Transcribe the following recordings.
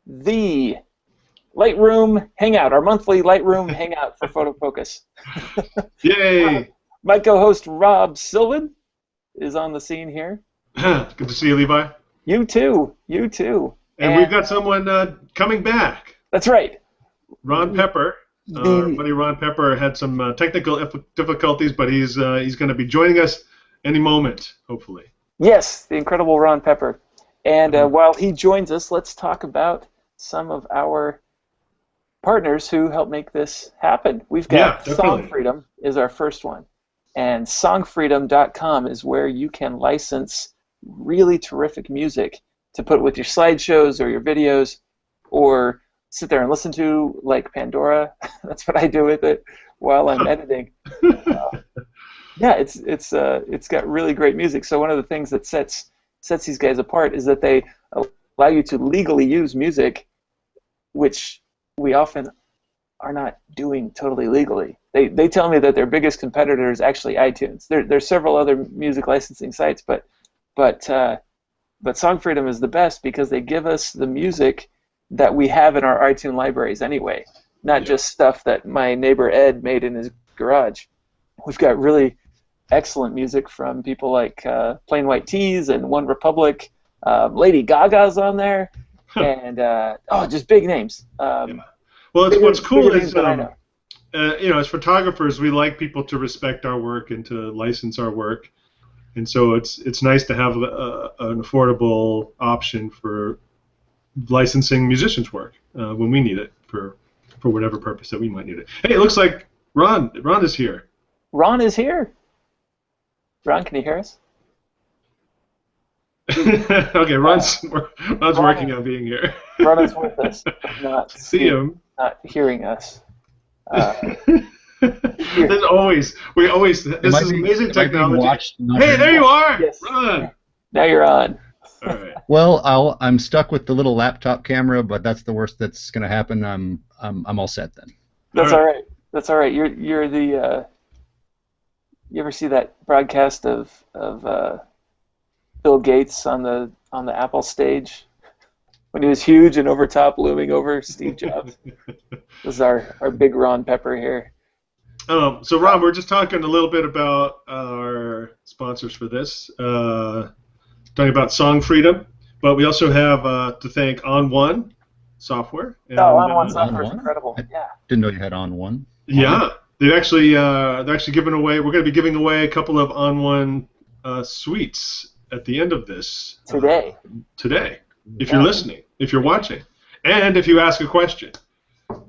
the Lightroom Hangout, our monthly Lightroom Hangout for Photo Focus. Yay! My co-host Rob Sylvan is on the scene here. Good to see you, Levi. You too. You too. And we've got someone coming back. That's right. Ron Pepper. Our buddy Ron Pepper had some technical difficulties, but he's going to be joining us any moment, hopefully. Yes, the incredible Ron Pepper. And while he joins us, let's talk about some of our partners who help make this happen. We've got Song Freedom is our first one. And songfreedom.com is where you can license really terrific music to put with your slideshows or your videos, or sit there and listen to, like Pandora. That's what I do with it while I'm editing. Yeah, it's got really great music. So one of the things that sets these guys apart is that they allow you to legally use music, which we often are not doing totally legally. They tell me that their biggest competitor is actually iTunes. There's several other music licensing sites, but Song Freedom is the best because they give us the music that we have in our iTunes libraries anyway, not just stuff that my neighbor Ed made in his garage. We've got really excellent music from people like Plain White T's and One Republic. Lady Gaga's on there, and just big names. Well, what's cool is as photographers, we like people to respect our work and to license our work, and so it's nice to have an affordable option for licensing musicians' work when we need it for whatever purpose that we might need it. Hey, it looks like Ron is here. Ron is here. Ron, can you hear us? Okay, Ron's working on being here. Ron is with us, but not hearing us. There's always this is amazing technology. Hey, there you are. Yes. Ron. Now you're on. All right. Well, I'm stuck with the little laptop camera, but that's the worst that's going to happen. I'm all set then. That's all right. That's all right. You're the. You ever see that broadcast of Bill Gates on the Apple stage when he was huge and over top, looming over Steve Jobs? This is our big Ron Pepper here. So Ron, we're just talking a little bit about our sponsors for this. Talking about Song Freedom, but we also have to thank On1 Software. And, On1 Software is incredible. I didn't know you had On1. Yeah, they're actually giving away. We're going to be giving away a couple of On1 suites at the end of this today. If you're listening, if you're watching, and if you ask a question.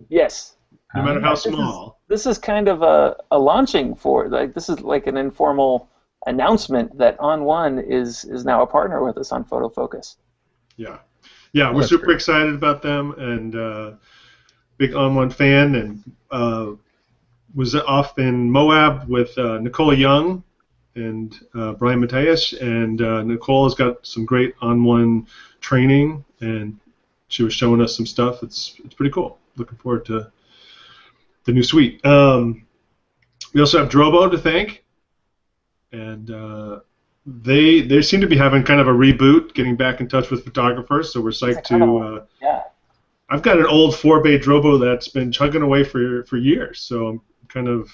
Yes. No matter how small. This is kind of a launching for this is like an informal announcement that On1 is now a partner with us on Photo Focus. Yeah, we're super excited about them, and big On1 fan, and was off in Moab with Nicole Young and Brian Mateus, and Nicole has got some great On1 training, and she was showing us some stuff. It's pretty cool. Looking forward to the new suite. We also have Drobo to thank. And they seem to be having kind of a reboot, getting back in touch with photographers. So we're psyched to. I've got an old 4-bay Drobo that's been chugging away for years. So I'm kind of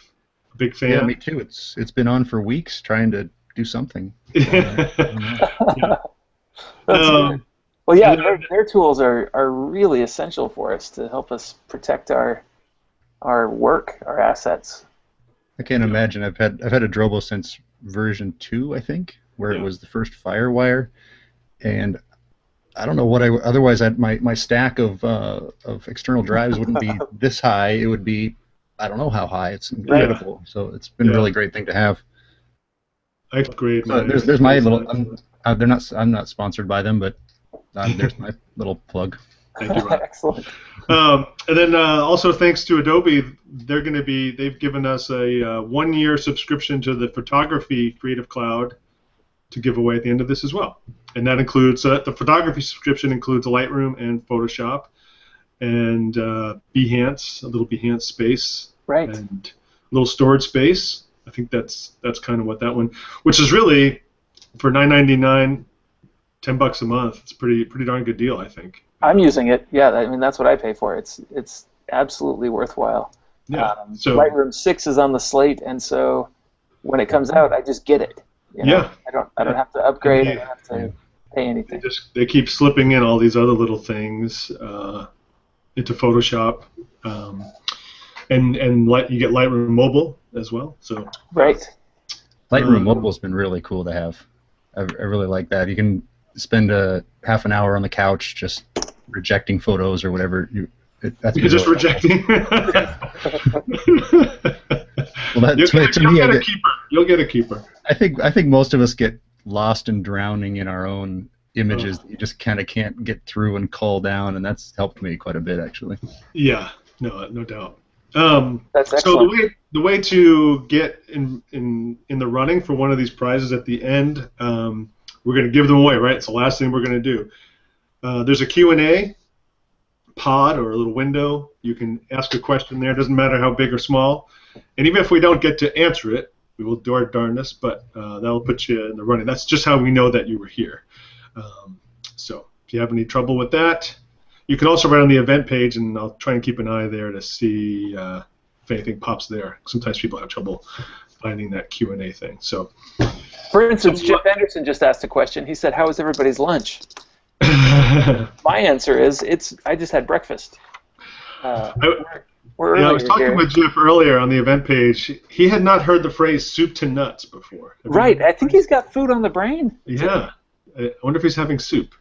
a big fan. Yeah, me too. It's been on for weeks trying to do something. Well, yeah, their tools are really essential for us to help us protect our work, our assets. I can't imagine. I've had a Drobo since version 2, I think, where it was the first FireWire, and I don't know what otherwise my stack of external drives wouldn't be this high. It would be, I don't know how high. It's incredible. So it's been a really great thing to have. I upgrade. So there's my little. I'm not sponsored by them, but there's my little plug. Thank you, Ron. Excellent. And then also thanks to Adobe, they've given us a 1-year subscription to the Photography Creative Cloud to give away at the end of this as well. And that includes the photography subscription includes Lightroom and Photoshop and Behance, a little Behance space, right, and a little storage space. I think that's kind of what that one, which is really for $9.99 $10 a month. It's pretty darn good deal, I think. I'm using it. Yeah, I mean that's what I pay for. It's absolutely worthwhile. Yeah. So Lightroom 6 is on the slate, and so when it comes out, I just get it. You know? Yeah. I don't have to upgrade. I don't have to pay anything. They keep slipping in all these other little things into Photoshop, and you get Lightroom Mobile as well. So right. Lightroom Mobile's been really cool to have. I really like that. You can spend a half an hour on the couch just rejecting photos or whatever. That's You're just rejecting. Well, You'll get a keeper. I think most of us get lost and drowning in our own images that you just kind of can't get through and cull down, and that's helped me quite a bit actually. Yeah, no doubt. That's excellent. So the way to get in the running for one of these prizes at the end, we're going to give them away, right? It's the last thing we're going to do. There's a Q&A pod or a little window. You can ask a question there. It doesn't matter how big or small. And even if we don't get to answer it, we will do our darndest, but that'll put you in the running. That's just how we know that you were here. So if you have any trouble with that, you can also write on the event page, and I'll try and keep an eye there to see if anything pops there. Sometimes people have trouble finding that Q&A thing. So, for instance, Jeff Anderson just asked a question. He said, "How was everybody's lunch?" My answer is, I just had breakfast. I was talking with Jeff earlier on the event page. He had not heard the phrase "soup to nuts" before. Right. I think he's got food on the brain. Yeah. I wonder if he's having soup.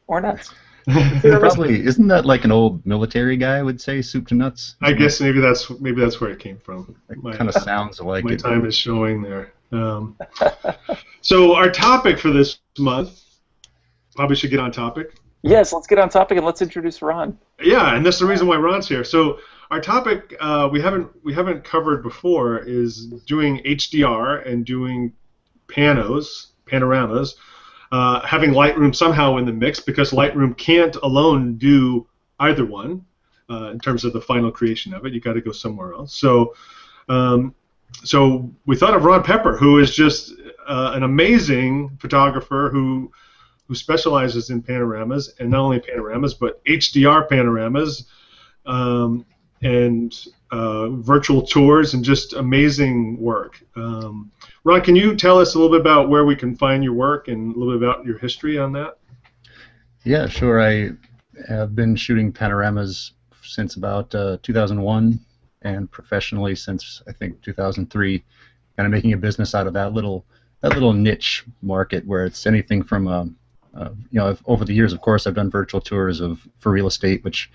Or nuts. Probably isn't that like an old military guy would say, soup to nuts? I guess maybe that's where it came from. It kind of sounds like my time is showing there. So our topic for this month, probably should get on topic. Yes, let's get on topic and let's introduce Ron. Yeah, and that's the reason why Ron's here. So our topic we haven't covered before is doing HDR and doing panoramas. Having Lightroom somehow in the mix, because Lightroom can't alone do either one in terms of the final creation of it. You got to go somewhere else. So we thought of Ron Pepper, who is just an amazing photographer who specializes in panoramas, and not only panoramas but HDR panoramas and virtual tours, and just amazing work. Ron, can you tell us a little bit about where we can find your work and a little bit about your history on that? Yeah, sure. I have been shooting panoramas since about 2001, and professionally since I think 2003. Kind of making a business out of that little niche market where it's anything from over the years, of course, I've done virtual tours for real estate, which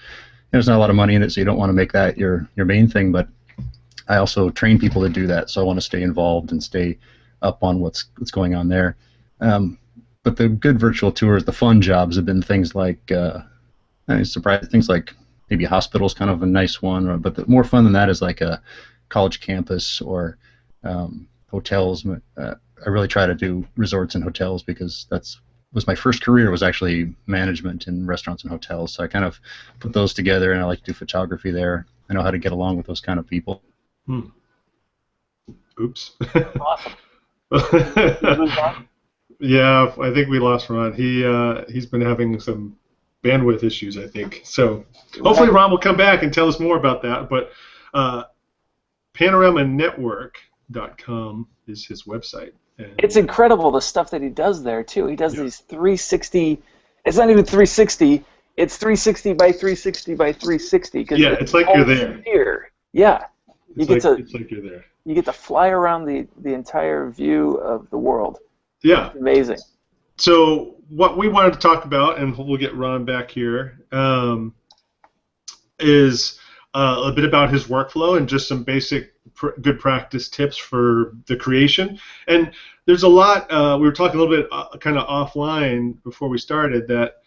there's not a lot of money in it, so you don't want to make that your main thing. But I also train people to do that, so I want to stay involved and stay up on what's going on there. But the good virtual tours, the fun jobs, have been things like things like maybe hospitals, kind of a nice one. But the more fun than that is like a college campus or hotels. I really try to do resorts and hotels because was my first career, was actually management in restaurants and hotels. So I kind of put those together, and I like to do photography there. I know how to get along with those kind of people. Oops. Awesome. Yeah, I think we lost Ron. He's been having some bandwidth issues, I think. So hopefully Ron will come back and tell us more about that. But panoramanetwork.com is his website. It's incredible the stuff that he does there too. He does these 360. It's not even 360. It's 360 by 360 by 360. Yeah, it's like you're there. Here. Yeah, it's like you're there. You get to fly around the entire view of the world. Yeah, it's amazing. So what we wanted to talk about, and we'll get Ron back here, is a bit about his workflow and just some basic good practice tips for the creation. And there's a lot, we were talking a little bit kind of offline before we started, that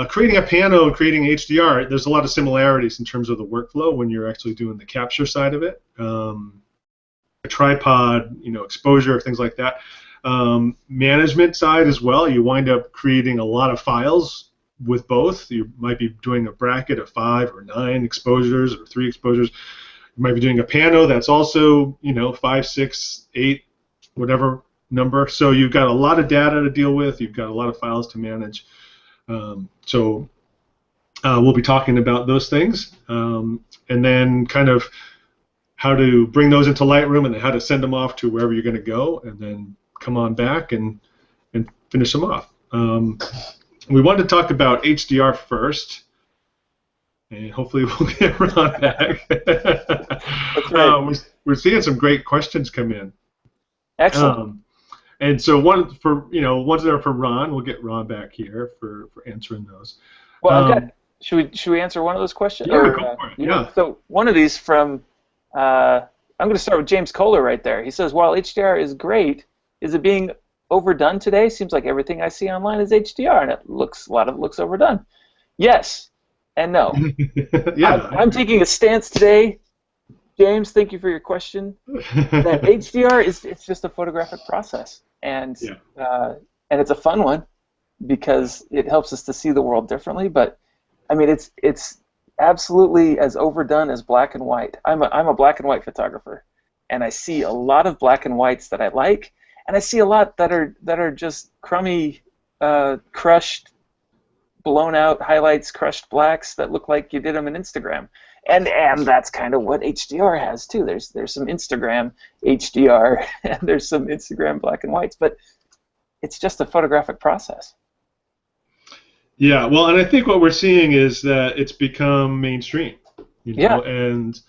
creating a pano and creating HDR, there's a lot of similarities in terms of the workflow when you're actually doing the capture side of it. A tripod, exposure, things like that. Management side as well, you wind up creating a lot of files with both. You might be doing a bracket of 5 or 9 exposures or 3 exposures. You might be doing a pano that's also 5, 6, 8, whatever number. So you've got a lot of data to deal with. You've got a lot of files to manage. So we'll be talking about those things, and then kind of how to bring those into Lightroom, and then how to send them off to wherever you're going to go, and then come on back and finish them off. We wanted to talk about HDR first, and hopefully we'll get Ron back. That's right. We're seeing some great questions come in. Excellent. And so ones that are for Ron, we'll get Ron back here for answering those. Well, should we answer one of those questions? Yeah, go for it. Yeah. So one of these from, I'm going to start with James Kohler right there. He says, while HDR is great, is it being overdone today? Seems like everything I see online is HDR, and a lot of it looks overdone. Yes and no. Yeah. I'm taking a stance today. James, thank you for your question. That HDR it's just a photographic process, and it's a fun one because it helps us to see the world differently. But I mean, it's absolutely as overdone as black and white. I'm a black and white photographer, and I see a lot of black and whites that I like, and I see a lot that are just crummy, crushed, blown out highlights, crushed blacks that look like you did them in Instagram. And that's kind of what HDR has too. There's some Instagram HDR and there's some Instagram black and whites, but it's just a photographic process. Yeah, well, and I think what we're seeing is that it's become mainstream, and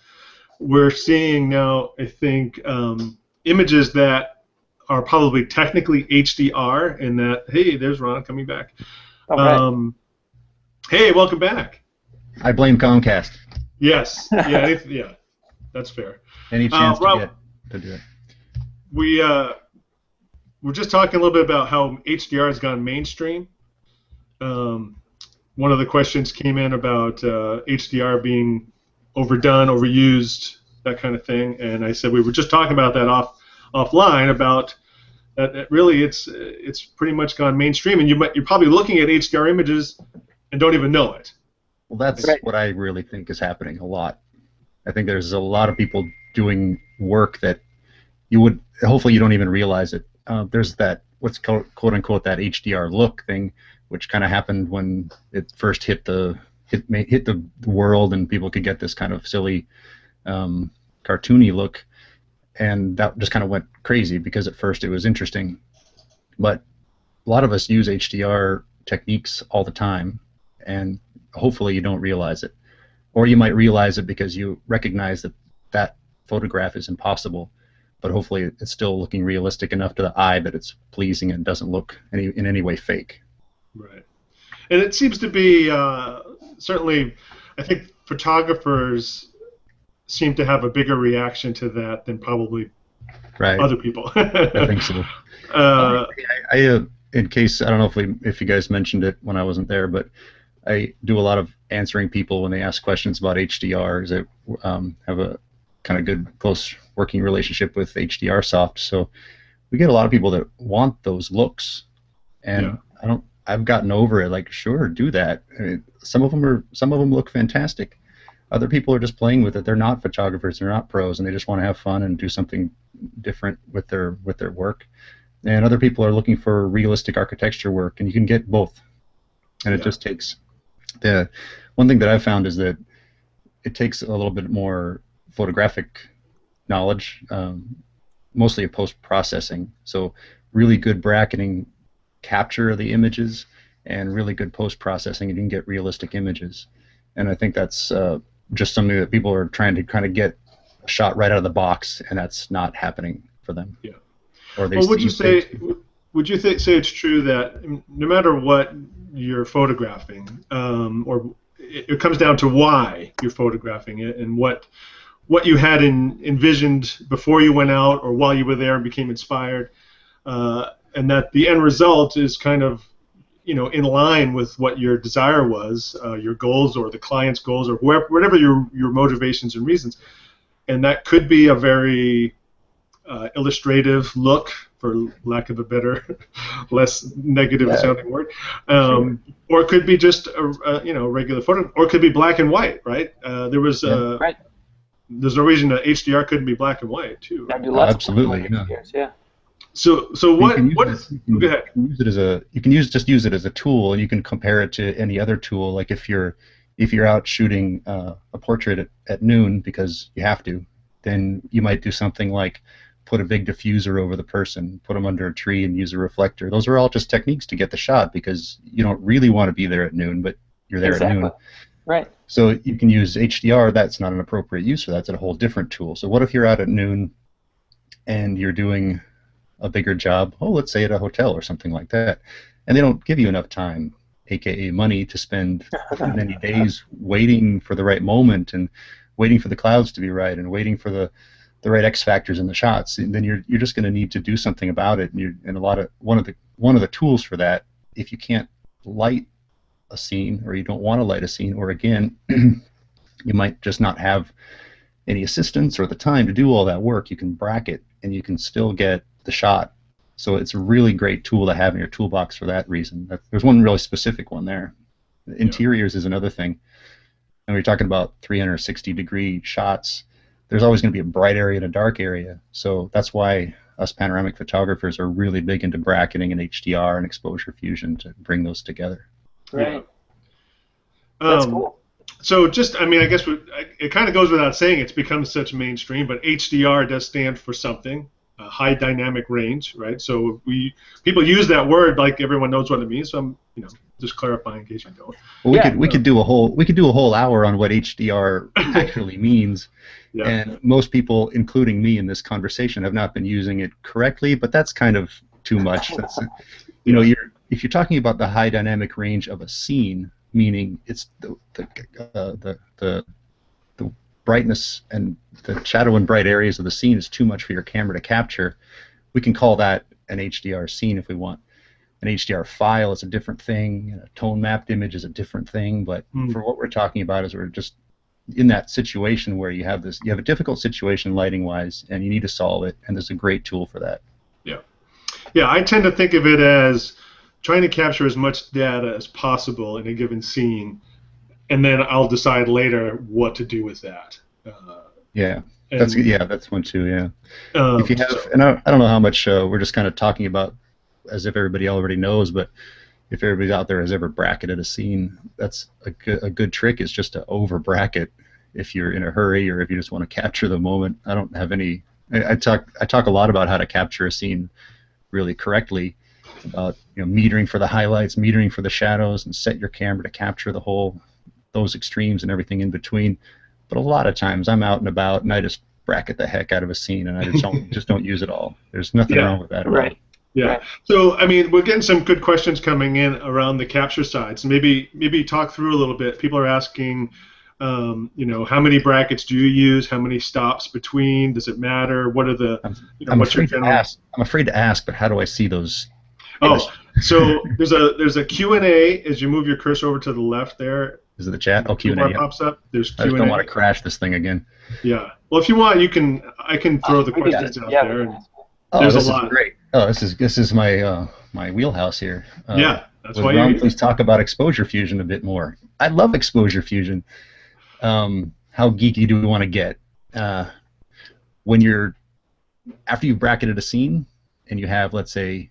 we're seeing now, I think, images that are probably technically HDR, in that, hey, there's Ron coming back. Right. Hey, welcome back. I blame Comcast. Yes, yeah, that's fair. Any chance to do it? We're just talking a little bit about how HDR has gone mainstream. One of the questions came in about HDR being overdone, overused, that kind of thing, and I said we were just talking about that offline about that. Really, it's pretty much gone mainstream, and you're probably looking at HDR images and don't even know it. Well, that's right. What I really think is happening a lot. I think there's a lot of people doing work that you would, hopefully you don't even realize it. There's that, what's called, quote unquote, that HDR look thing, which kind of happened when it first hit the world, and people could get this kind of silly, cartoony look, and that just kind of went crazy because at first it was interesting, but a lot of us use HDR techniques all the time, and hopefully you don't realize it, or you might realize it because you recognize that photograph is impossible, but hopefully it's still looking realistic enough to the eye that it's pleasing and doesn't look in any way fake. Right, and it seems to be certainly, I think photographers seem to have a bigger reaction to that than probably other people. I think so. In case, I don't know if you guys mentioned it when I wasn't there, but I do a lot of answering people when they ask questions about HDR. I have a kind of good, close working relationship with HDRsoft, so we get a lot of people that want those looks, and I've gotten over it. Like, sure, do that. I mean, some of them look fantastic. Other people are just playing with it. They're not photographers. They're not pros, and they just want to have fun and do something different with their work. And other people are looking for realistic architecture work, and you can get both. And it just takes one thing that I've found is that it takes a little bit more photographic knowledge, mostly post-processing. So really good bracketing, capture of the images, and really good post-processing, and you can get realistic images. And I think that's just something that people are trying to kind of get a shot right out of the box, and that's not happening for them. Yeah. Or they would you say it's true that no matter what you're photographing, or it comes down to why you're photographing it and what you had envisioned before you went out or while you were there and became inspired, and that the end result is kind of in line with what your desire was, your goals or the client's goals or whatever your motivations and reasons, and that could be a very illustrative look, for lack of a better, less negative sounding word, or it could be just a regular photo, or it could be black and white, right? There's no reason that HDR couldn't be black and white too. Absolutely, yeah. So what? Go ahead. You can use it as a tool, and you can compare it to any other tool. Like if you're out shooting a portrait at noon because you have to, then you might do something like put a big diffuser over the person, put them under a tree, and use a reflector. Those are all just techniques to get the shot because you don't really want to be there at noon, but you're there at noon. Right. So you can use HDR. That's not an appropriate use for that. It's a whole different tool. So what if you're out at noon and you're doing a bigger job, let's say at a hotel or something like that, and they don't give you enough time, aka money, to spend many days waiting for the right moment and waiting for the clouds to be right and waiting for the right X factors in the shots, and then you're just going to need to do something about it. And one of the tools for that, if you can't light a scene or you don't want to light a scene, or again you might just not have any assistance or the time to do all that work, you can bracket and you can still get the shot. So it's a really great tool to have in your toolbox for that reason. There's one really specific one there. Interiors is another thing. And we're talking about 360-degree shots. There's always going to be a bright area and a dark area. So that's why us panoramic photographers are really big into bracketing and HDR and exposure fusion to bring those together. Right. That's cool. So I guess it kind of goes without saying it's become such mainstream, but HDR does stand for something, high dynamic range, right? So people use that word like everyone knows what it means. So I'm just clarifying in case you don't. Well, we could do a whole hour on what HDR actually means. Yeah. And most people, including me in this conversation, have not been using it correctly, but that's kind of too much. That's, if you're talking about the high dynamic range of a scene, meaning it's the brightness and the shadow and bright areas of the scene is too much for your camera to capture, we can call that an HDR scene if we want. An HDR file is a different thing. A tone mapped image is a different thing. But for what we're talking about is we're just in that situation where you have a difficult situation lighting wise, and you need to solve it, and there's a great tool for that. Yeah. I tend to think of it as trying to capture as much data as possible in a given scene, and then I'll decide later what to do with that. That's one too. Yeah. If you have, and I don't know how much we're just kind of talking about as if everybody already knows, but if everybody out there has ever bracketed a scene, that's a good trick is just to over bracket if you're in a hurry or if you just want to capture the moment. I don't have any. I talk a lot about how to capture a scene really correctly, about metering for the highlights, metering for the shadows, and set your camera to capture those extremes and everything in between. But a lot of times I'm out and about and I just bracket the heck out of a scene and I just don't use it all. There's nothing wrong with that at all. Yeah. Right. So we're getting some good questions coming in around the capture side. So maybe talk through a little bit. People are asking, how many brackets do you use? How many stops between? Does it matter? What are the? I'm afraid to ask, but how do I see those? So there's a Q&A as you move your cursor over to the left there. Is it the chat? Oh, Q&A. Pops up. There's Q&A. I just don't want to crash this thing again. Yeah. Well, if you want, I can throw the questions out there. There's a lot. Is great. Oh, this is my my wheelhouse here. That's why Ron, please talk about exposure fusion a bit more. I love exposure fusion. How geeky do we want to get? After you've bracketed a scene and you have, let's say,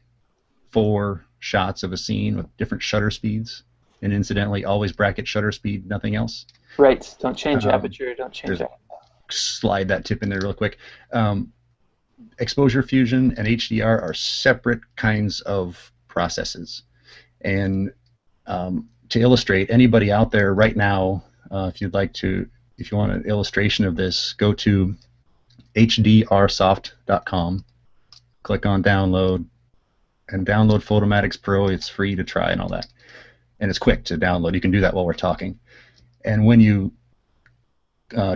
4 shots of a scene with different shutter speeds, and incidentally, always bracket shutter speed, nothing else. Right. Don't change aperture. Don't change that. Slide that tip in there real quick. Exposure fusion and HDR are separate kinds of processes. And to illustrate, anybody out there right now, if you want an illustration of this, go to hdrsoft.com, click on download, and download Photomatix Pro. It's free to try and all that. And it's quick to download. You can do that while we're talking. And when you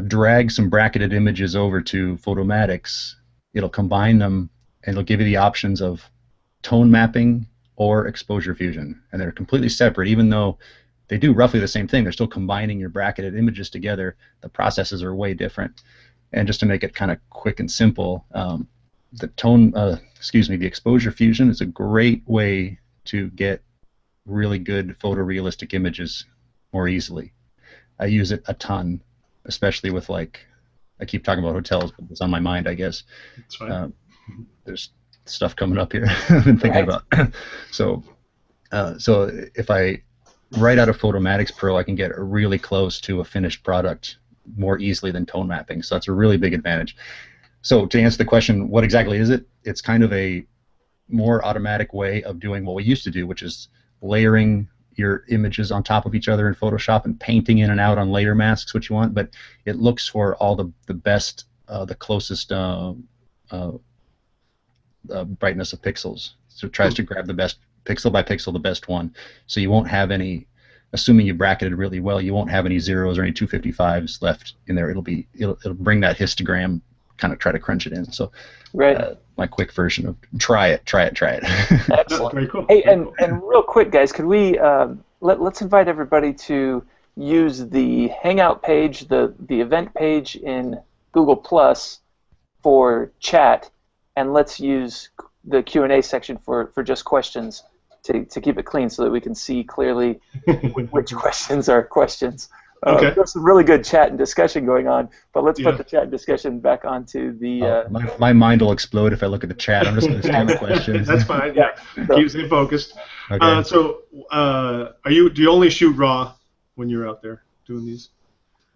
drag some bracketed images over to Photomatix, it'll combine them and it'll give you the options of tone mapping or exposure fusion. And they're completely separate, even though they do roughly the same thing. They're still combining your bracketed images together. The processes are way different. And just to make it kind of quick and simple, the exposure fusion is a great way to get really good photorealistic images more easily. I use it a ton, especially with, like, I keep talking about hotels, but it's on my mind, I guess. That's fine. stuff coming up here. I've been thinking about. So if I write out of Photomatix Pro, I can get really close to a finished product more easily than tone mapping. So that's a really big advantage. So to answer the question, what exactly is it? It's kind of a more automatic way of doing what we used to do, which is layering your images on top of each other in Photoshop and painting in and out on layer masks what you want, but it looks for all the best, the closest brightness of pixels. So it tries to grab the best, pixel by pixel, the best one. So you won't have any, assuming you bracketed really well, you won't have any zeros or any 255s left in there. It'll bring that histogram, kind of try to crunch it in. So my quick version of try it. Excellent. Very cool. Hey, and real quick, guys, could we let's invite everybody to use the Hangout page, the event page in Google Plus for chat, and let's use the Q&A section for just questions to keep it clean so that we can see clearly which questions are questions. Okay. There's some really good chat and discussion going on, but let's put the chat and discussion back onto the... my mind will explode if I look at the chat. I'm just going to scan the questions. That's fine. Yeah. Keep it focused. Okay. Do you only shoot RAW when you're out there doing these?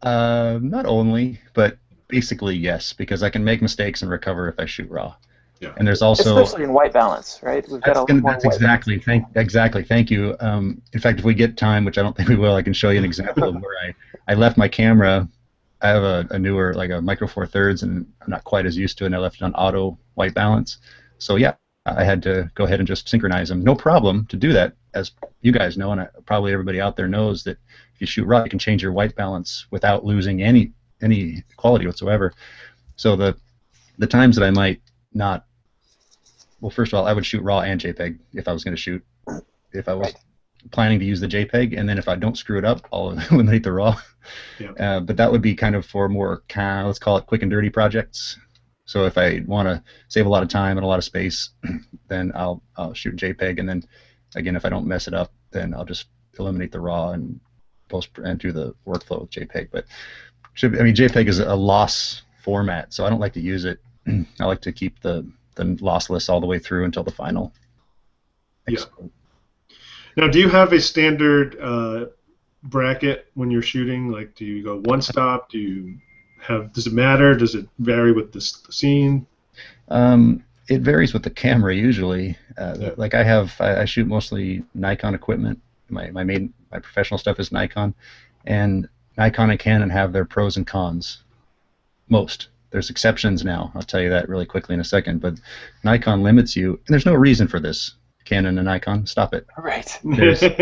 Not only, but basically yes, because I can make mistakes and recover if I shoot RAW. Yeah. And there's also, especially in white balance, right? We've got that's exactly. Thank you. In fact, if we get time, which I don't think we will, I can show you an example of where I left my camera. I have a newer, like a Micro Four Thirds, and I'm not quite as used to it, and I left it on auto white balance. So yeah, I had to go ahead and just synchronize them. No problem to do that, as you guys know, and probably everybody out there knows that if you shoot RAW, you can change your white balance without losing any quality whatsoever. So the times that I might not, well, first of all, I would shoot RAW and JPEG if I was going to shoot. If I was planning to use the JPEG, and then if I don't screw it up, I'll eliminate the RAW. Yeah. But that would be kind of for more, let's call it quick and dirty projects. So if I want to save a lot of time and a lot of space, then I'll shoot JPEG, and then again, if I don't mess it up, then I'll just eliminate the RAW and do the workflow with JPEG. But JPEG is a loss format, so I don't like to use it. I like to keep the lossless all the way through until the final. Yeah. Now, do you have a standard bracket when you're shooting? Like, do you go one stop? Does it matter? Does it vary with the scene? It varies with the camera usually. Like I shoot mostly Nikon equipment. My professional stuff is Nikon, and Nikon and Canon have their pros and cons. Most. There's exceptions now. I'll tell you that really quickly in a second. But Nikon limits you, and there's no reason for this. Canon and Nikon, stop it. Right. There's so I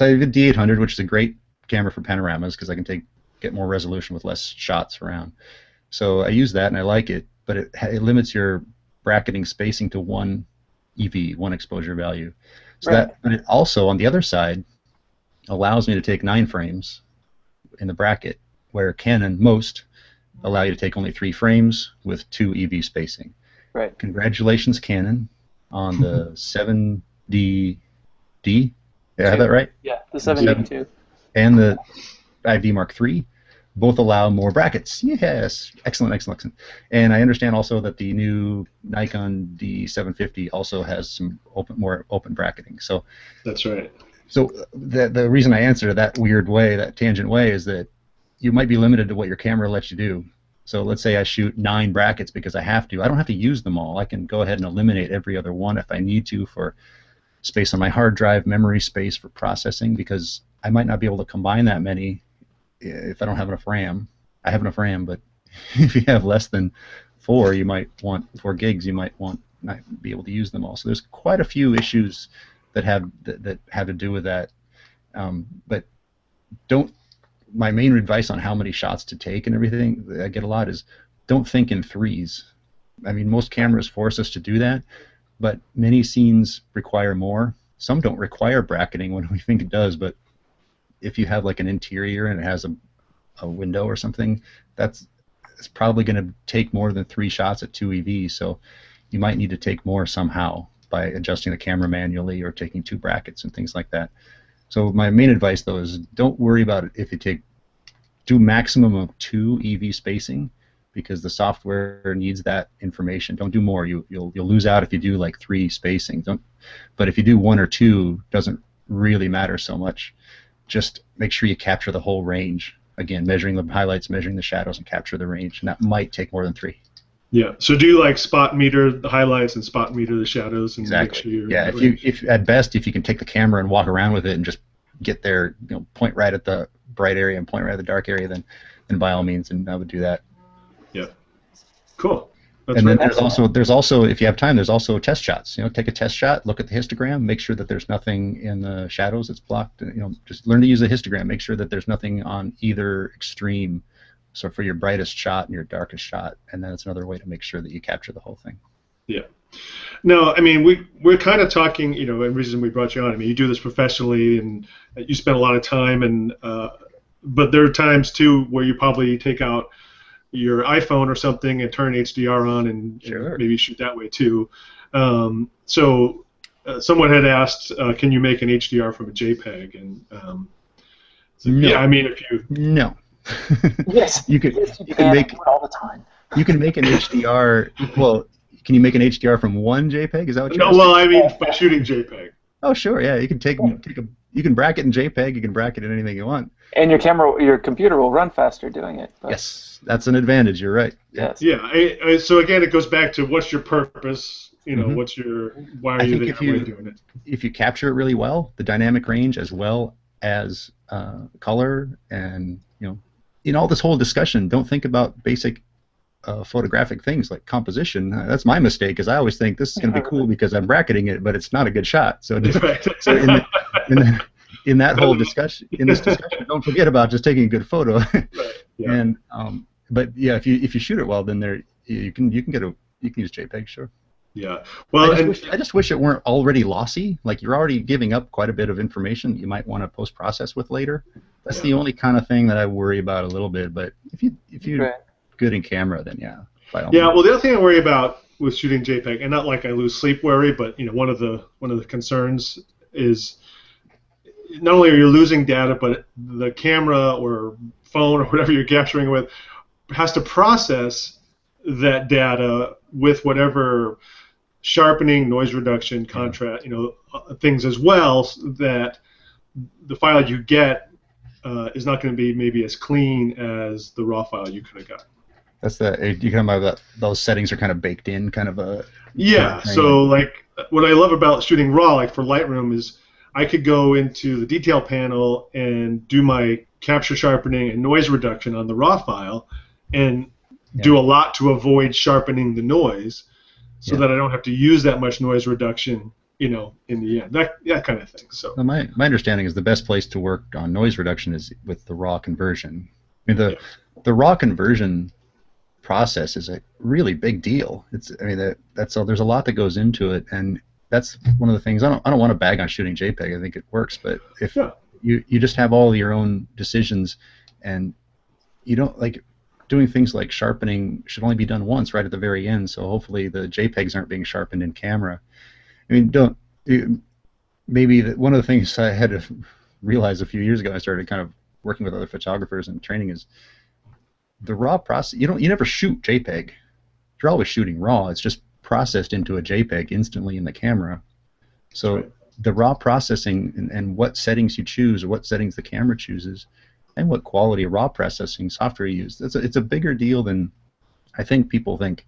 have a D800, which is a great camera for panoramas because I can get more resolution with less shots around. So I use that and I like it, but it limits your bracketing spacing to one EV, one exposure value. So but it also on the other side allows me to take 9 frames in the bracket, where Canon most allow you to take only 3 frames with 2 EV spacing. Right. Congratulations, Canon, on the 7D. Did I have that right? Yeah, the 7D2. And the 5D Mark III both allow more brackets. Yes, excellent. And I understand also that the new Nikon D750 also has some more open bracketing. So that's right. So the reason I answer that weird way, that tangent way, is that you might be limited to what your camera lets you do. So let's say I shoot 9 brackets because I have to. I don't have to use them all. I can go ahead and eliminate every other one if I need to for space on my hard drive, memory space for processing, because I might not be able to combine that many if I don't have enough RAM. I have enough RAM, but if you have less than 4, you might want 4 gigs. You might not be able to use them all. So there's quite a few issues that have to do with that. But my main advice on how many shots to take and everything I get a lot is don't think in threes. I mean, most cameras force us to do that, but many scenes require more. Some don't require bracketing when we think it does, but if you have like an interior and it has a window or something, it's probably going to take more than 3 shots at 2 EV, so you might need to take more somehow by adjusting the camera manually or taking 2 brackets and things like that. So my main advice, though, is don't worry about it if you do maximum of 2 EV spacing, because the software needs that information. Don't do more. You'll lose out if you do like 3 spacing. But if you do 1 or 2, doesn't really matter so much. Just make sure you capture the whole range. Again, measuring the highlights, measuring the shadows, and capture the range. And that might take more than 3. Yeah. So do you like spot meter the highlights and spot meter the shadows and exactly. make sure you're yeah. If at best if you can take the camera and walk around with it and just get there, point right at the bright area and point right at the dark area, then by all means, and I would do that. Yeah. Cool. That's and then there's also if you have time, there's also test shots. Take a test shot, look at the histogram, make sure that there's nothing in the shadows that's blocked. Just learn to use the histogram. Make sure that there's nothing on either extreme. So for your brightest shot and your darkest shot, and then it's another way to make sure that you capture the whole thing. Yeah. No, I mean we're kind of talking. The reason we brought you on. I mean, you do this professionally, and you spend a lot of time, and but there are times too where you probably take out your iPhone or something and turn HDR on and maybe shoot that way too. So someone had asked, can you make an HDR from a JPEG? And no. Yeah, I mean if you yes, you can make all the time. You can make an HDR. Well, can you make an HDR from one JPEG? Is that what you're asking? Well, I mean by shooting JPEG. Oh, sure, yeah. You can you can bracket in JPEG. You can bracket in anything you want. And your computer will run faster doing it. But. Yes, that's an advantage. You're right. Yes. Yeah. So again, it goes back to what's your purpose. Why are you doing it? If you capture it really well, the dynamic range as well as color, and in all this whole discussion, don't think about basic photographic things like composition. That's my mistake, because I always think this is going to be cool because I'm bracketing it, but it's not a good shot. So, so in that whole discussion, don't forget about just taking a good photo. Right. Yeah. And but yeah, if you shoot it well, then you can use JPEG, sure. Yeah. Well, I just wish it weren't already lossy. Like you're already giving up quite a bit of information that you might want to post-process with later. That's the only kind of thing that I worry about a little bit. But if you're good in camera, then yeah. Well, the other thing I worry about with shooting JPEG, and not like I lose sleep worry, but one of the concerns is not only are you losing data, but the camera or phone or whatever you're capturing with has to process that data with whatever sharpening, noise reduction, contrast, things as well, so that the file you get is not going to be maybe as clean as the raw file you could have got. That's you can about those settings are kind of baked in, kind of a. Yeah. So like what I love about shooting raw, like for Lightroom, is I could go into the detail panel and do my capture, sharpening, and noise reduction on the raw file, and do a lot to avoid sharpening the noise, so that I don't have to use that much noise reduction, in the end. That kind of thing. So my understanding is the best place to work on noise reduction is with the raw conversion. I mean the raw conversion process is a really big deal. There's a lot that goes into it, and that's one of the things. I don't want to bag on shooting JPEG. I think it works, but if you just have all your own decisions, and you don't like doing things like sharpening should only be done once, right at the very end. So hopefully the JPEGs aren't being sharpened in camera. I mean, maybe one of the things I had to realize a few years ago, I started kind of working with other photographers and training, is the raw process. You never shoot JPEG. You're always shooting raw. It's just processed into a JPEG instantly in the camera. So the raw processing and what settings you choose, or what settings the camera chooses, and what quality of raw processing software you use, it's a bigger deal than I think people think.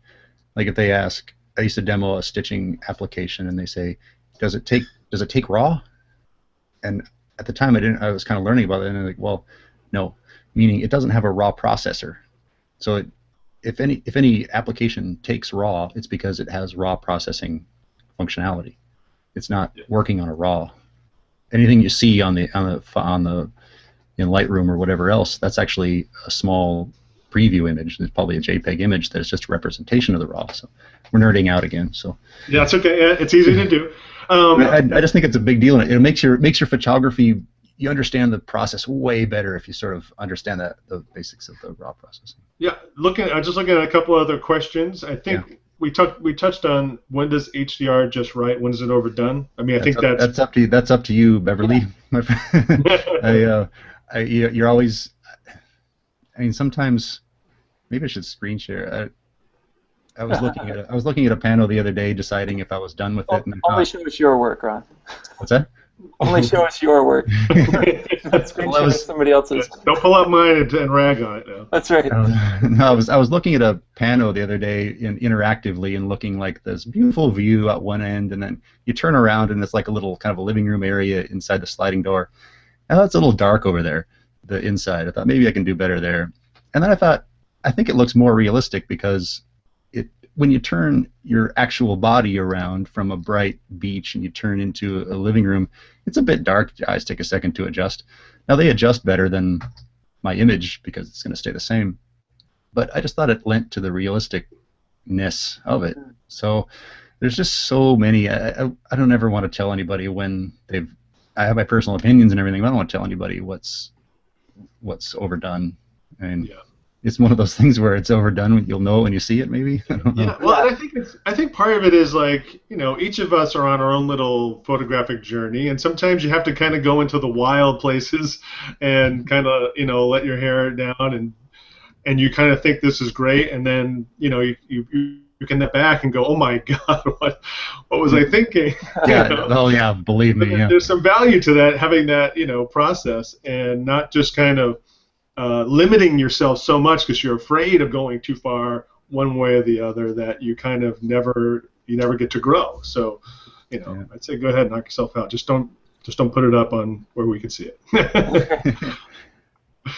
Like if they ask, I used to demo a stitching application, and they say, does it take raw? And at the time I was kind of learning about it, and I'm like, well, no, meaning it doesn't have a raw processor. So if any application takes raw, it's because it has raw processing functionality. It's not working on a raw. Anything you see on the in Lightroom or whatever else, that's actually a small preview image. It's probably a JPEG image that is just a representation of the raw. So we're nerding out again. So yeah, it's okay. It's easy to do. I just think it's a big deal, and it makes your photography. You understand the process way better if you sort of understand the basics of the raw processing. Yeah, I'm just looking at a couple other questions. I think we touched on, when does HDR just right? When is it overdone? I mean, that's up to you. That's up to you, Beverly, my friend. You're always. I mean, sometimes maybe I should screen share. I was looking at a panel the other day, deciding if I was done with it, and I Only thought, show us your work, Ron. what's that? Only show us your work. Not screen share somebody else's. Don't pull up mine and rag on it now. That's right. No, I was looking at a panel the other day interactively and looking like this beautiful view at one end, and then you turn around and it's like a little kind of a living room area inside the sliding door. Oh, it's a little dark over there, the inside. I thought maybe I can do better there. And then I thought, I think it looks more realistic because when you turn your actual body around from a bright beach and you turn into a living room, it's a bit dark. Your eyes take a second to adjust. Now, they adjust better than my image because it's going to stay the same. But I just thought it lent to the realisticness of it. So there's just so many. I don't ever want to tell anybody when I have my personal opinions and everything, but I don't want to tell anybody what's overdone. And yeah. It's one of those things where it's overdone. You'll know when you see it, maybe. I don't know. Yeah. Well, I think part of it is like, each of us are on our own little photographic journey, and sometimes you have to kind of go into the wild places and kind of let your hair down, and you kind of think this is great, and then you can get back and go, oh my God, what was I thinking? Yeah. Oh yeah. Believe me. Yeah. There's some value to that, having that process, and not just kind of limiting yourself so much because you're afraid of going too far one way or the other that you kind of never get to grow. So, I'd say go ahead and knock yourself out. Just don't put it up on where we can see it. Let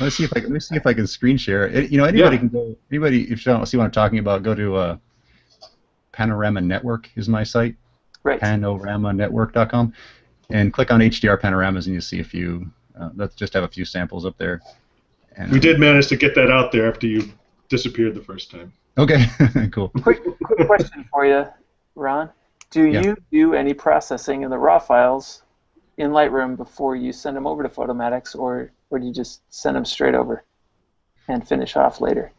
me see if I can screen share it. Anybody can go. Anybody, if you don't see what I'm talking about, go to Panorama Network is my site. Right. Panoramanetwork.com, and click on HDR panoramas, and you see a few. Let's just have a few samples up there. And, we did manage to get that out there after you disappeared the first time. Okay, cool. Quick question for you, Ron. Do you do any processing in the raw files in Lightroom before you send them over to Photomatix, or do you just send them straight over and finish off later?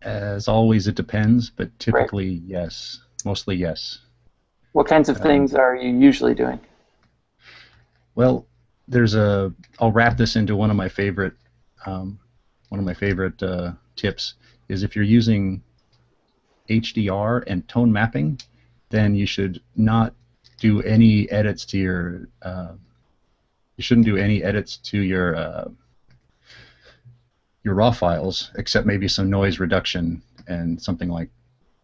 As always, it depends, but typically yes, mostly yes. What kinds of things are you usually doing? Well, I'll wrap this into one of my favorite tips is if you're using HDR and tone mapping, then you should not do any edits to your. You shouldn't do any edits to your raw files, except maybe some noise reduction and something like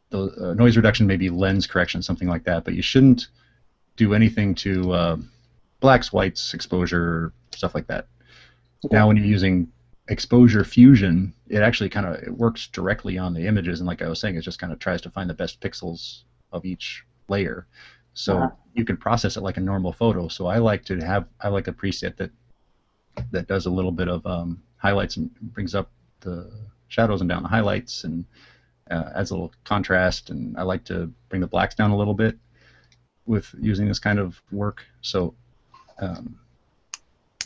the noise reduction, maybe lens correction, something like that. But you shouldn't do anything to blacks, whites, exposure, stuff like that. Okay. Now, when you're using exposure fusion, it actually it works directly on the images, and like I was saying, it just kind of tries to find the best pixels of each layer. So you can process it like a normal photo. So I like a preset that does a little bit of highlights and brings up the shadows and down the highlights and adds a little contrast. And I like to bring the blacks down a little bit with using this kind of work. So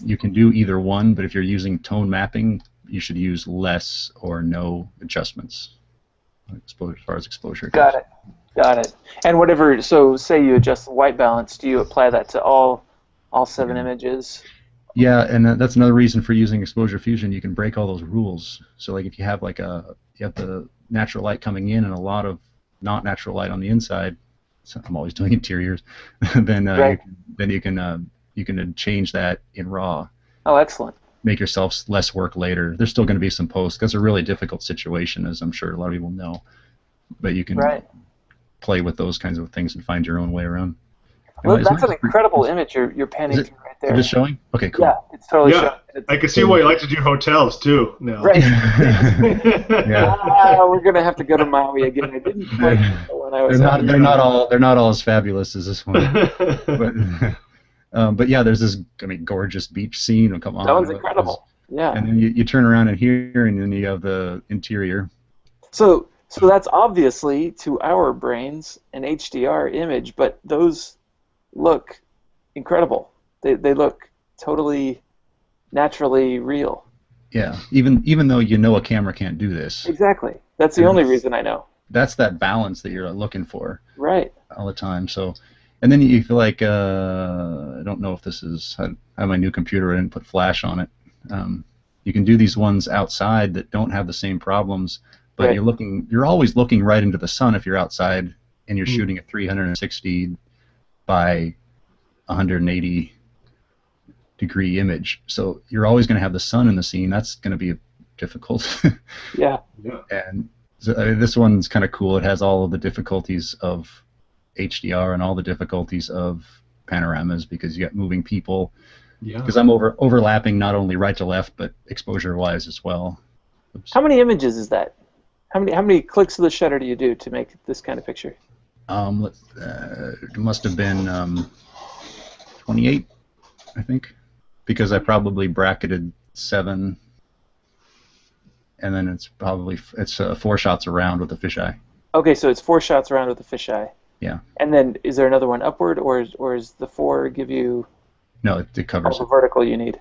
you can do either one, but if you're using tone mapping, you should use less or no adjustments as far as exposure goes. Got it. And whatever, so say you adjust the white balance, do you apply that to all 7 images? Yeah, and that's another reason for using exposure fusion. You can break all those rules. So like if you have you have the natural light coming in and a lot of not natural light on the inside, so I'm always doing interiors, then you can change that in RAW. Oh, excellent. Make yourself less work later. There's still going to be some posts because it's a really difficult situation, as I'm sure a lot of people know. But you can play with those kinds of things and find your own way around. Well, that's an incredible image you're panning through right there. Is it showing? Okay, cool. Yeah, it's totally showing. I can see why you like to do hotels too now. Right. We're gonna have to go to Maui again. I didn't quite when I was. They're not all as fabulous as this one. But yeah, there's this gorgeous beach scene. Come on. That one's incredible. Yeah. And then you turn around in here, and then you have the interior. So that's obviously to our brains an HDR image, but those look incredible. They look totally naturally real. Yeah, even though a camera can't do this. Exactly. That's the only reason I know. That's that balance that you're looking for. Right. All the time. So, and then you feel like I don't know if this is. I have my new computer. I didn't put flash on it. You can do these ones outside that don't have the same problems, but Right. you're always looking right into the sun if you're outside and you're shooting a 360 by 180 degree image. So you're always going to have the sun in the scene. That's going to be difficult. Yeah. And so, I mean, this one's kind of cool. It has all of the difficulties of HDR and all the difficulties of panoramas because you got moving people. Yeah. Because I'm overlapping not only right to left but exposure-wise as well. Oops. How many images is that? How many clicks of the shutter do you do to make this kind of picture? It must have been 28, I think, because I probably bracketed 7, and then it's 4 shots around with the fisheye. Okay, so it's 4 shots around with the fisheye. Yeah. And then is there another one upward, or is the 4 give you No, it covers all the vertical you need?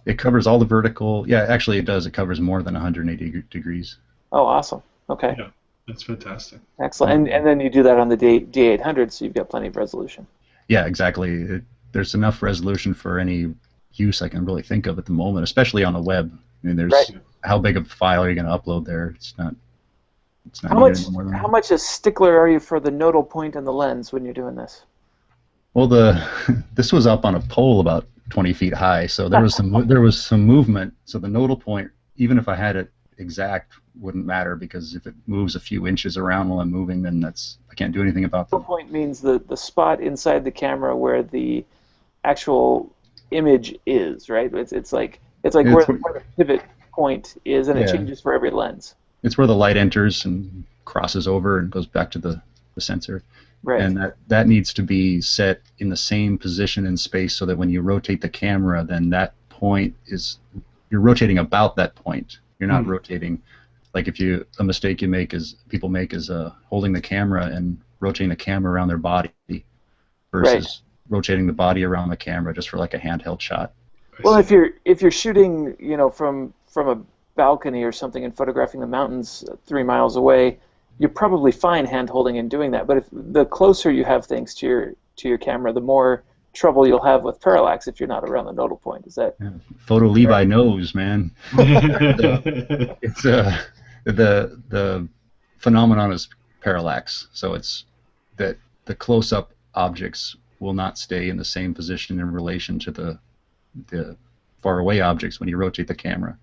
It covers all the vertical. Yeah, actually it does. It covers more than 180 degrees. Oh, awesome. Okay. Yeah, that's fantastic. Excellent. And then you do that on the D800, so you've got plenty of resolution. Yeah, exactly. There's enough resolution for any use I can really think of at the moment, especially on the web. I mean, there's how big of a file are you going to upload there? It's not. How much a stickler are you for the nodal point and the lens when you're doing this? Well, this was up on a pole about 20 feet high, so there was some movement. So the nodal point, even if I had it exact, wouldn't matter because if it moves a few inches around while I'm moving, then I can't do anything about that. Nodal point means the spot inside the camera where the actual image is, right? It's like where the pivot point is, and it changes for every lens. It's where the light enters and crosses over and goes back to the sensor. Right. And that needs to be set in the same position in space so that when you rotate the camera, then that point you're rotating about that point. You're not rotating, like a mistake people make is holding the camera and rotating the camera around their body versus rotating the body around the camera just for like a handheld shot. Well, if you're shooting, from a balcony or something and photographing the mountains 3 miles away, you're probably fine hand-holding and doing that. But if the closer you have things to your camera, the more trouble you'll have with parallax if you're not around the nodal point. Is that? Yeah. Photo Levi knows, man. It's the phenomenon is parallax. So it's that the close-up objects will not stay in the same position in relation to the far-away objects when you rotate the camera.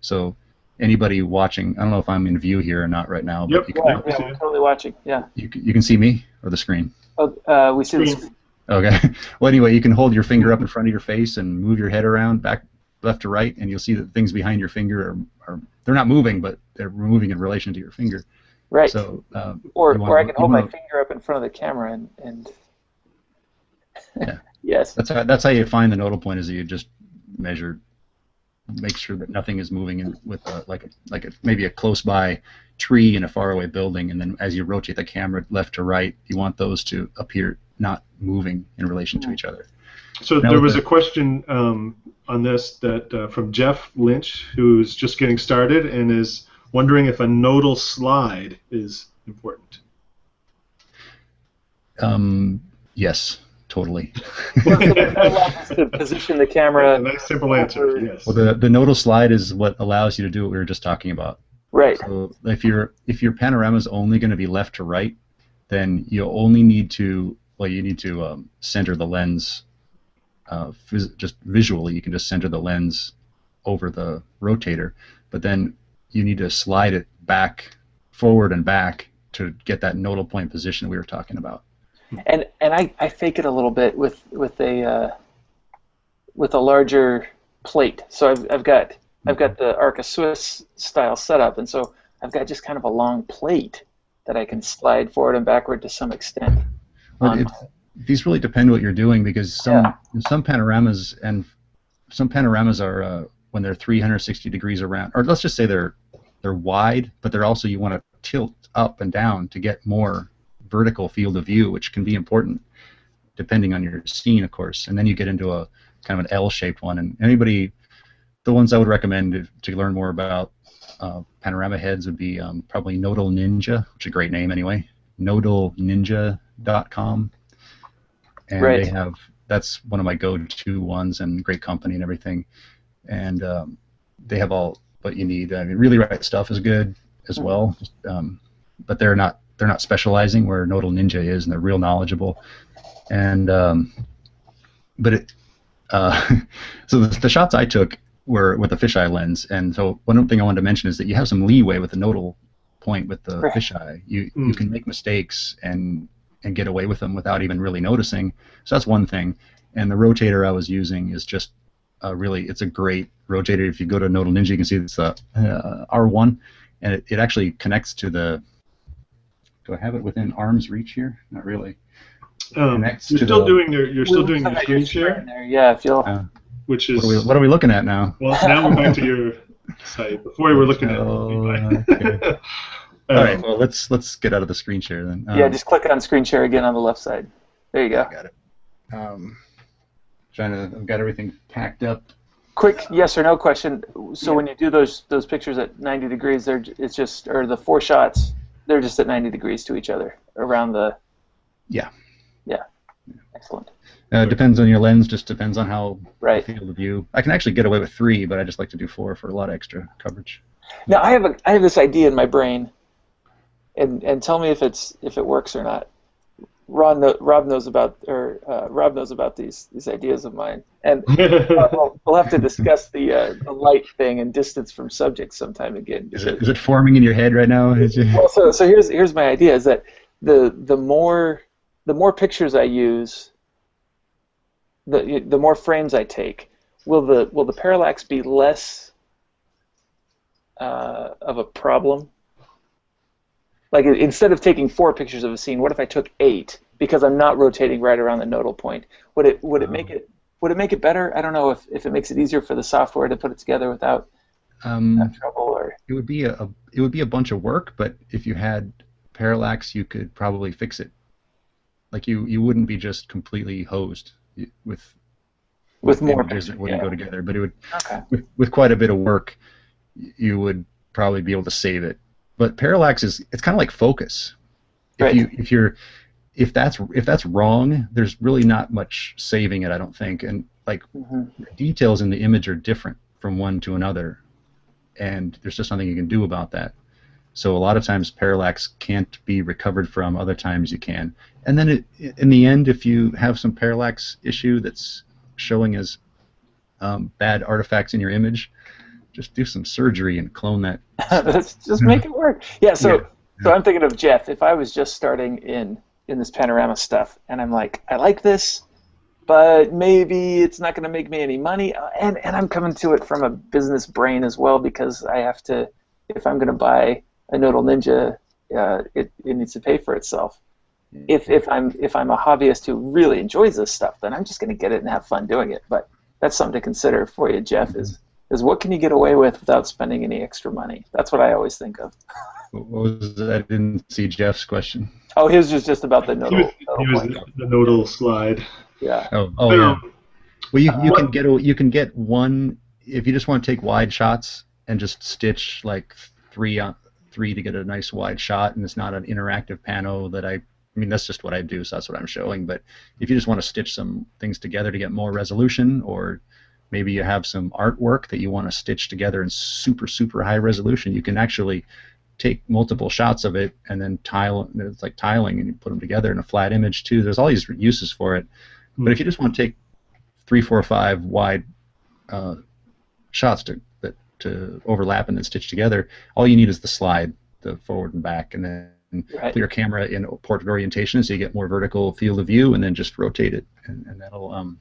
So anybody watching, I don't know if I'm in view here or not right now. But we're totally watching. Yeah. You can see me or the screen. Oh, we see the screen. Okay. Well, anyway, you can hold your finger up in front of your face and move your head around back, left to right, and you'll see that things behind your finger are they're not moving, but they're moving in relation to your finger. Right. So. Or I can hold my finger up in front of the camera and. Yeah. Yes. That's how you find the nodal point is that you just measure. Make sure that nothing is moving in with maybe a close by tree in a faraway building, and then as you rotate the camera left to right, you want those to appear not moving in relation to each other. So there was a question on this that from Jeff Lynch, who's just getting started and is wondering if a nodal slide is important. Yes. Totally. To position the camera. A nice simple answer. Yes. Well, the nodal slide is what allows you to do what we were just talking about. Right. So if your panorama is only going to be left to right, then you only need to center the lens. Just visually, you can just center the lens over the rotator, but then you need to slide it forward and back to get that nodal point position we were talking about. And I fake it a little bit with a larger plate. So I've got the Arca Swiss style setup, and so I've got just kind of a long plate that I can slide forward and backward to some extent. These really depend what you're doing because some panoramas are when they're 360 degrees around, or let's just say they're wide, but they're also you want to tilt up and down to get more vertical field of view, which can be important depending on your scene, of course. And then you get into a kind of an L-shaped one. And the ones I would recommend to learn more about panorama heads would be probably Nodal Ninja, which is a great name anyway, nodalninja.com. And that's one of my go-to ones and great company and everything. And they have all what you need. I mean, Really Right Stuff is good as well, but they're not specializing where Nodal Ninja is, and they're real knowledgeable. And but it so the shots I took were with a fisheye lens, and so one thing I wanted to mention is that you have some leeway with the nodal point with the fisheye. You can make mistakes and get away with them without even really noticing. So that's one thing. And the rotator I was using is just it's a great rotator. If you go to Nodal Ninja, you can see it's a R1, and it actually connects to the. Do I have it within arm's reach here? Not really. You're still doing your screen share. Yeah, if you'll. Which is what are we looking at now? Well, now we're back to your site. Before we were looking at. Okay. All right. Well, let's get out of the screen share then. Yeah, just click on screen share again on the left side. There you go. Got it. I've got everything packed up. Quick yes or no question. So when you do those pictures at 90 degrees, the 4 shots, they're just at 90 degrees to each other around the. Yeah. Yeah. Excellent. Depends on your lens. Just depends on how the field of view. I can actually get away with 3, but I just like to do 4 for a lot of extra coverage. Now I have this idea in my brain, and tell me if it works or not. Rob knows about these ideas of mine, and we'll have to discuss the light thing and distance from subjects sometime again. Is it forming in your head right now? Well, so here's my idea: is that the more pictures I use, the more frames I take, will the parallax be less of a problem? Like, instead of taking 4 pictures of a scene, what if I took 8 because I'm not rotating right around the nodal point? Would it make it better? I don't know if it makes it easier for the software to put it together without trouble, or it would be a bunch of work. But if you had parallax, you could probably fix it. Like you wouldn't be just completely hosed with more images that wouldn't go together. But it would with quite a bit of work, you would probably be able to save it. But parallax it's kind of like focus. If that's wrong, there's really not much saving it, I don't think. And like details in the image are different from one to another, and there's just nothing you can do about that. So a lot of times parallax can't be recovered from. Other times you can. And then in the end, if you have some parallax issue that's showing as bad artifacts in your image, just do some surgery and clone that. Just make it work. Yeah. So I'm thinking of Jeff. If I was just starting in this panorama stuff, and I'm like, I like this, but maybe it's not going to make me any money, and I'm coming to it from a business brain as well, because I have to, if I'm going to buy a Nodal Ninja, it needs to pay for itself. If I'm a hobbyist who really enjoys this stuff, then I'm just going to get it and have fun doing it. But that's something to consider for you, Jeff. Is what can you get away with without spending any extra money? That's what I always think of. What was that? I didn't see Jeff's question. Oh, his was just about the nodal. The nodal slide. Yeah. Oh yeah. Well, you can get one if you just want to take wide shots and just stitch like 3 to get a nice wide shot, and it's not an interactive pano that I mean, that's just what I do, so that's what I'm showing. But if you just want to stitch some things together to get more resolution, or maybe you have some artwork that you want to stitch together in super, super high resolution, you can actually take multiple shots of it and then tile. It's like tiling, and you put them together in a flat image too. There's all these uses for it. But if you just want to take 3, 4, 5 wide shots to overlap and then stitch together, all you need is the slide, the forward and back, and then put your camera in portrait orientation so you get more vertical field of view, and then just rotate it, and that'll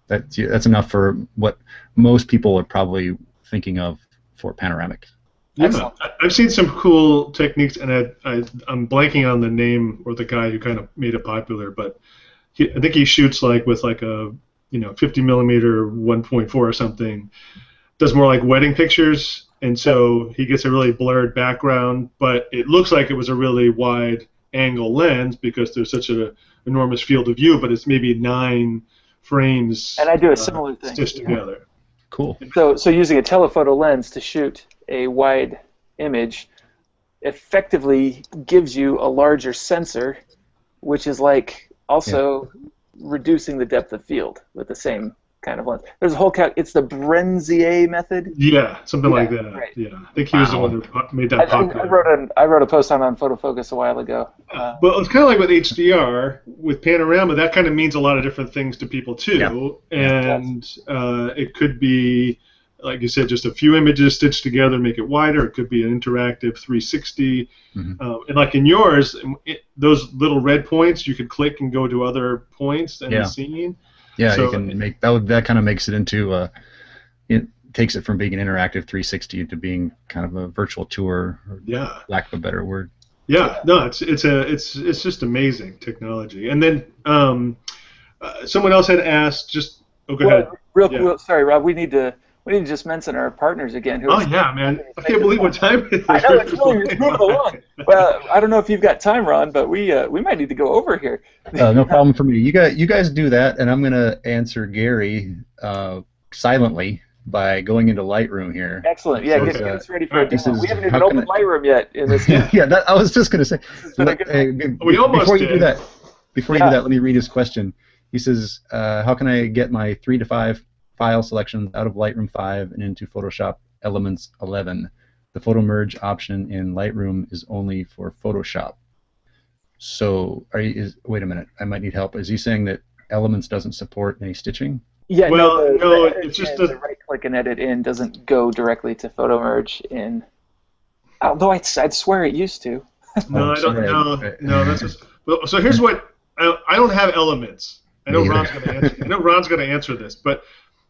that's enough for what most people are probably thinking of for panoramic. Yeah, I've seen some cool techniques, and I'm blanking on the name or the guy who kind of made it popular, but I think he shoots with a 50 millimeter 1.4 or something. Does more like wedding pictures, and so he gets a really blurred background, but it looks like it was a really wide angle lens because there's such an enormous field of view, but it's maybe 9 frames. And I do a similar thing. Stitched together. Cool. So using a telephoto lens to shoot a wide image effectively gives you a larger sensor, which is like also reducing the depth of field with the same kind of lens. There's a whole it's the Brenzier method. Yeah, something like that. Right. Yeah, I think he was the one that made that popular. I wrote a post on Photofocus a while ago. But it's kind of like with HDR, with panorama, that kind of means a lot of different things to people too. Yeah. And it could be, like you said, just a few images stitched together, make it wider. It could be an interactive 360. And like in yours, those little red points, you could click and go to other points in the scene. Yeah, so, you can make that kind of makes it into it takes it from being an interactive 360 to being kind of a virtual tour. Or lack of a better word. Yeah, no, it's just amazing technology. And then someone else had asked, go ahead. Real sorry, Rob. We need to just mention our partners again. Yeah, man. I can't believe what time it is. I know, it's moving along. Well, I don't know if you've got time, Ron, but we might need to go over here. No problem for me. You guys do that, and I'm going to answer Gary silently by going into Lightroom here. Excellent. Yeah, get us ready for it. We haven't even opened Lightroom yet in this. I was just going to say. We almost before did. You do that, let me read his question. He says, how can I get my 3 to 5 file selections out of Lightroom 5 and into Photoshop Elements 11? The photo merge option in Lightroom is only for Photoshop. So, wait a minute, I might need help. Is he saying that Elements doesn't support any stitching? Yeah, no, it's just the right-click and edit in doesn't go directly to photo merge in. Although I'd swear it used to. No, I don't. No, that's just. Well, so here's what I don't have Elements. I know Ron's going to answer this, but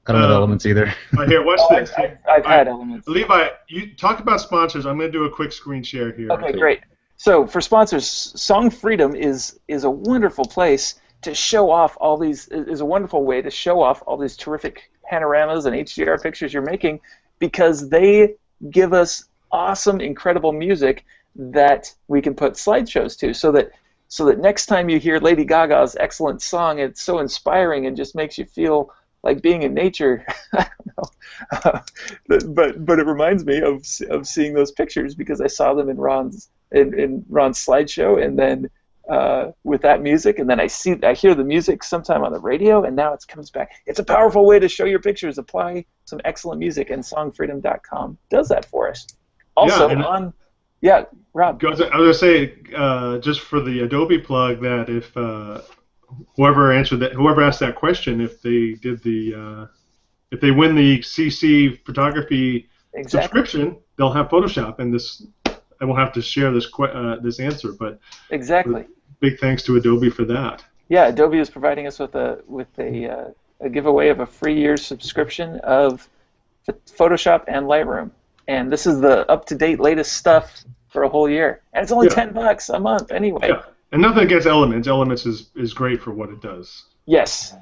I don't have Elements either. Here, watch this. I've had Elements. Levi, you talk about sponsors. I'm going to do a quick screen share here. Okay, great. So for sponsors, Song Freedom is a wonderful place to show off all these. Is a wonderful way to show off all these terrific panoramas and HDR pictures you're making, because they give us awesome, incredible music that we can put slideshows to, so that next time you hear Lady Gaga's excellent song, it's so inspiring and just makes you feel like being in nature. I don't know, but it reminds me of seeing those pictures because I saw them in Ron's slideshow, and then with that music, and then I hear the music sometime on the radio, and now it comes back. It's a powerful way to show your pictures. Apply some excellent music, and SongFreedom.com does that for us. Also Rob. I was going to say, just for the Adobe plug, that if whoever asked that question, if they win the CC photography subscription, they'll have Photoshop, and I won't have to share this answer, but exactly. Big thanks to Adobe for that. Yeah, Adobe is providing us with a giveaway of a free year's subscription of Photoshop and Lightroom, and this is the up-to-date latest stuff for a whole year, and it's only $10 a month anyway. Yeah, and nothing against Elements. Elements is great for what it does. Yes.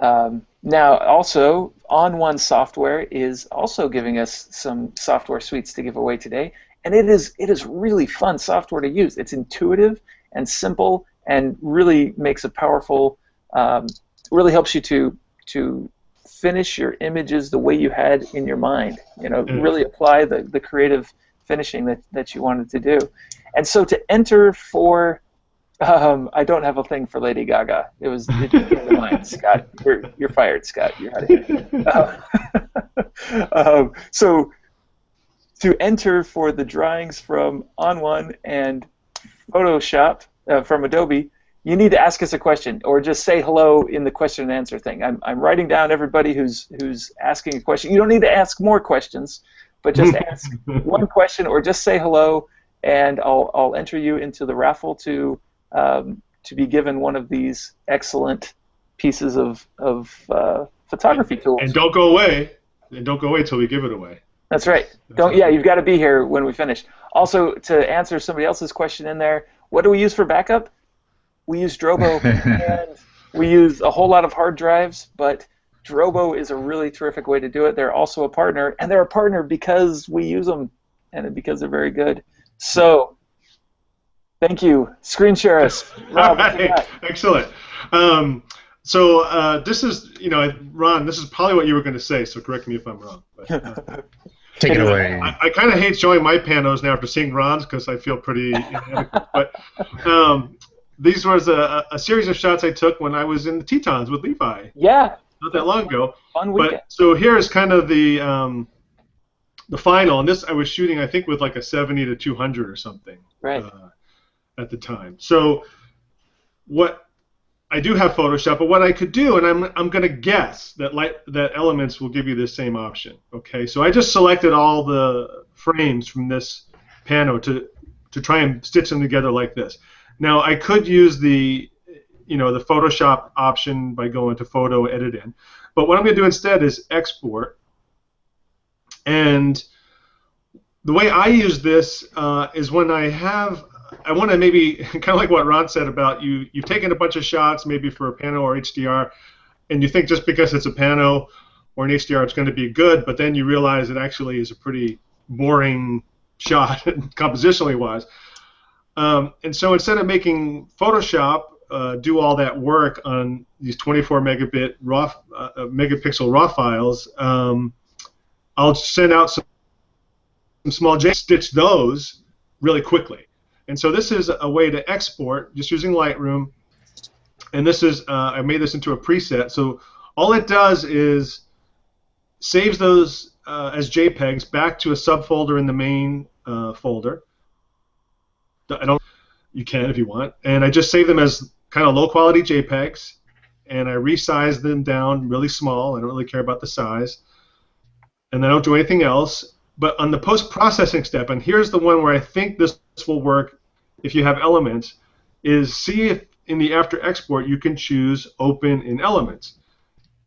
Now, also, On1 Software is also giving us some software suites to give away today, and it is really fun software to use. It's intuitive and simple, and really makes a powerful. Really helps you to finish your images the way you had in your mind. Really apply the creative finishing that you wanted to do. And so to enter for, I don't have a thing for Lady Gaga. It came to mind. Scott, you're fired, Scott. You're out of here. So to enter for the drawings from On1 and Photoshop from Adobe, you need to ask us a question, or just say hello in the question and answer thing. I'm writing down everybody who's asking a question. You don't need to ask more questions, but just ask one question, or just say hello, and I'll enter you into the raffle to be given one of these excellent pieces of photography tools. And don't go away. Till we give it away. That's right. You've got to be here when we finish. Also, to answer somebody else's question in there, what do we use for backup? We use Drobo, and we use a whole lot of hard drives, but Drobo is a really terrific way to do it. They're also a partner, and they're a partner because we use them, and because they're very good. So, thank you. Screen share us. Rob, excellent. So this is, Ron, this is probably what you were going to say, so correct me if I'm wrong. But, take it away. I kind of hate showing my panos now after seeing Ron's because I feel pretty inadequate. But these was a series of shots I took when I was in the Tetons with Levi. Yeah. not that long ago. Fun weekend. But so here's kind of the final, and this I was shooting, I think, with like a 70 to 200 or something. Right. At the time. So what I do have Photoshop, but what I could do, and I'm going to guess that Elements will give you the same option. Okay, so I just selected all the frames from this pano to try and stitch them together like this. Now I could use the the Photoshop option by going to Photo, Edit In, but what I'm going to do instead is export. And the way I use this is when I want to maybe, kind of like what Ron said about you've taken a bunch of shots maybe for a pano or HDR, and you think just because it's a pano or an HDR it's going to be good, but then you realize it actually is a pretty boring shot compositionally wise. And so instead of making Photoshop do all that work on these 24 megabit raw megapixel raw files, I'll send out some small JPEGs, stitch those really quickly. And so this is a way to export just using Lightroom, and this is I made this into a preset. So all it does is saves those as JPEGs back to a subfolder in the main folder. You can if you want, and I just save them as kind of low quality JPEGs, and I resize them down really small. I don't really care about the size, and I don't do anything else. But on the post-processing step, and here's the one where I think this will work if you have Elements, is see if in the after export you can choose Open in Elements.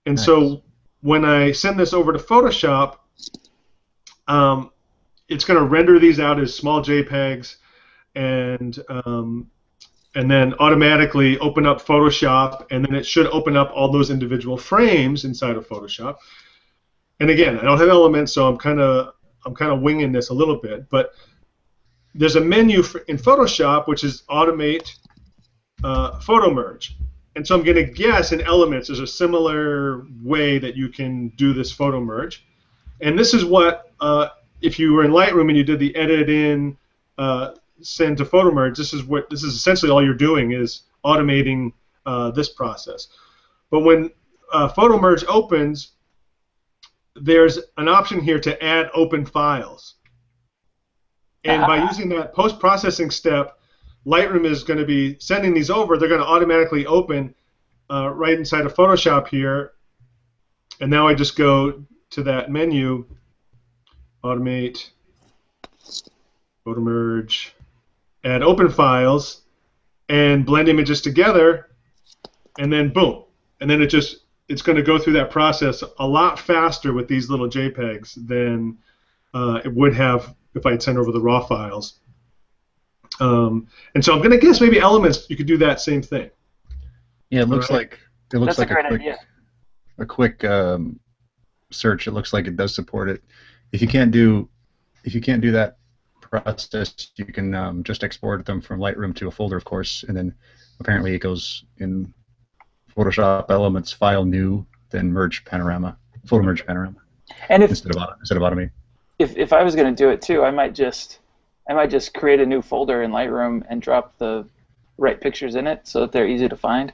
And nice. So when I send this over to Photoshop, it's going to render these out as small JPEGs, and then automatically open up Photoshop, and then it should open up all those individual frames inside of Photoshop. And again, I don't have Elements, so I'm kind of winging this a little bit, but there's a menu in Photoshop which is Automate Photo Merge, and so I'm going to guess in Elements there's a similar way that you can do this photo merge, and this is what if you were in Lightroom and you did the Edit In, Send to Photo Merge, this is essentially all you're doing is automating this process. But when Photo Merge opens, there's an option here to add open files. And by using that post-processing step, Lightroom is going to be sending these over. They're going to automatically open right inside of Photoshop here. And now I just go to that menu, Automate, Photo Merge, add open files, and blend images together, and then boom. And then it's going to go through that process a lot faster with these little JPEGs than it would have if I had sent over the raw files. And so I'm going to guess maybe Elements you could do that same thing. Yeah, it looks like That's a great idea. A quick search. It looks like it does support it. If you can't do that process, you can just export them from Lightroom to a folder, of course, and then apparently it goes in Photoshop Elements, File, New, then Merge Panorama, Photo Merge Panorama, and instead of Automate. If I was going to do it too, I might just create a new folder in Lightroom and drop the right pictures in it so that they're easy to find.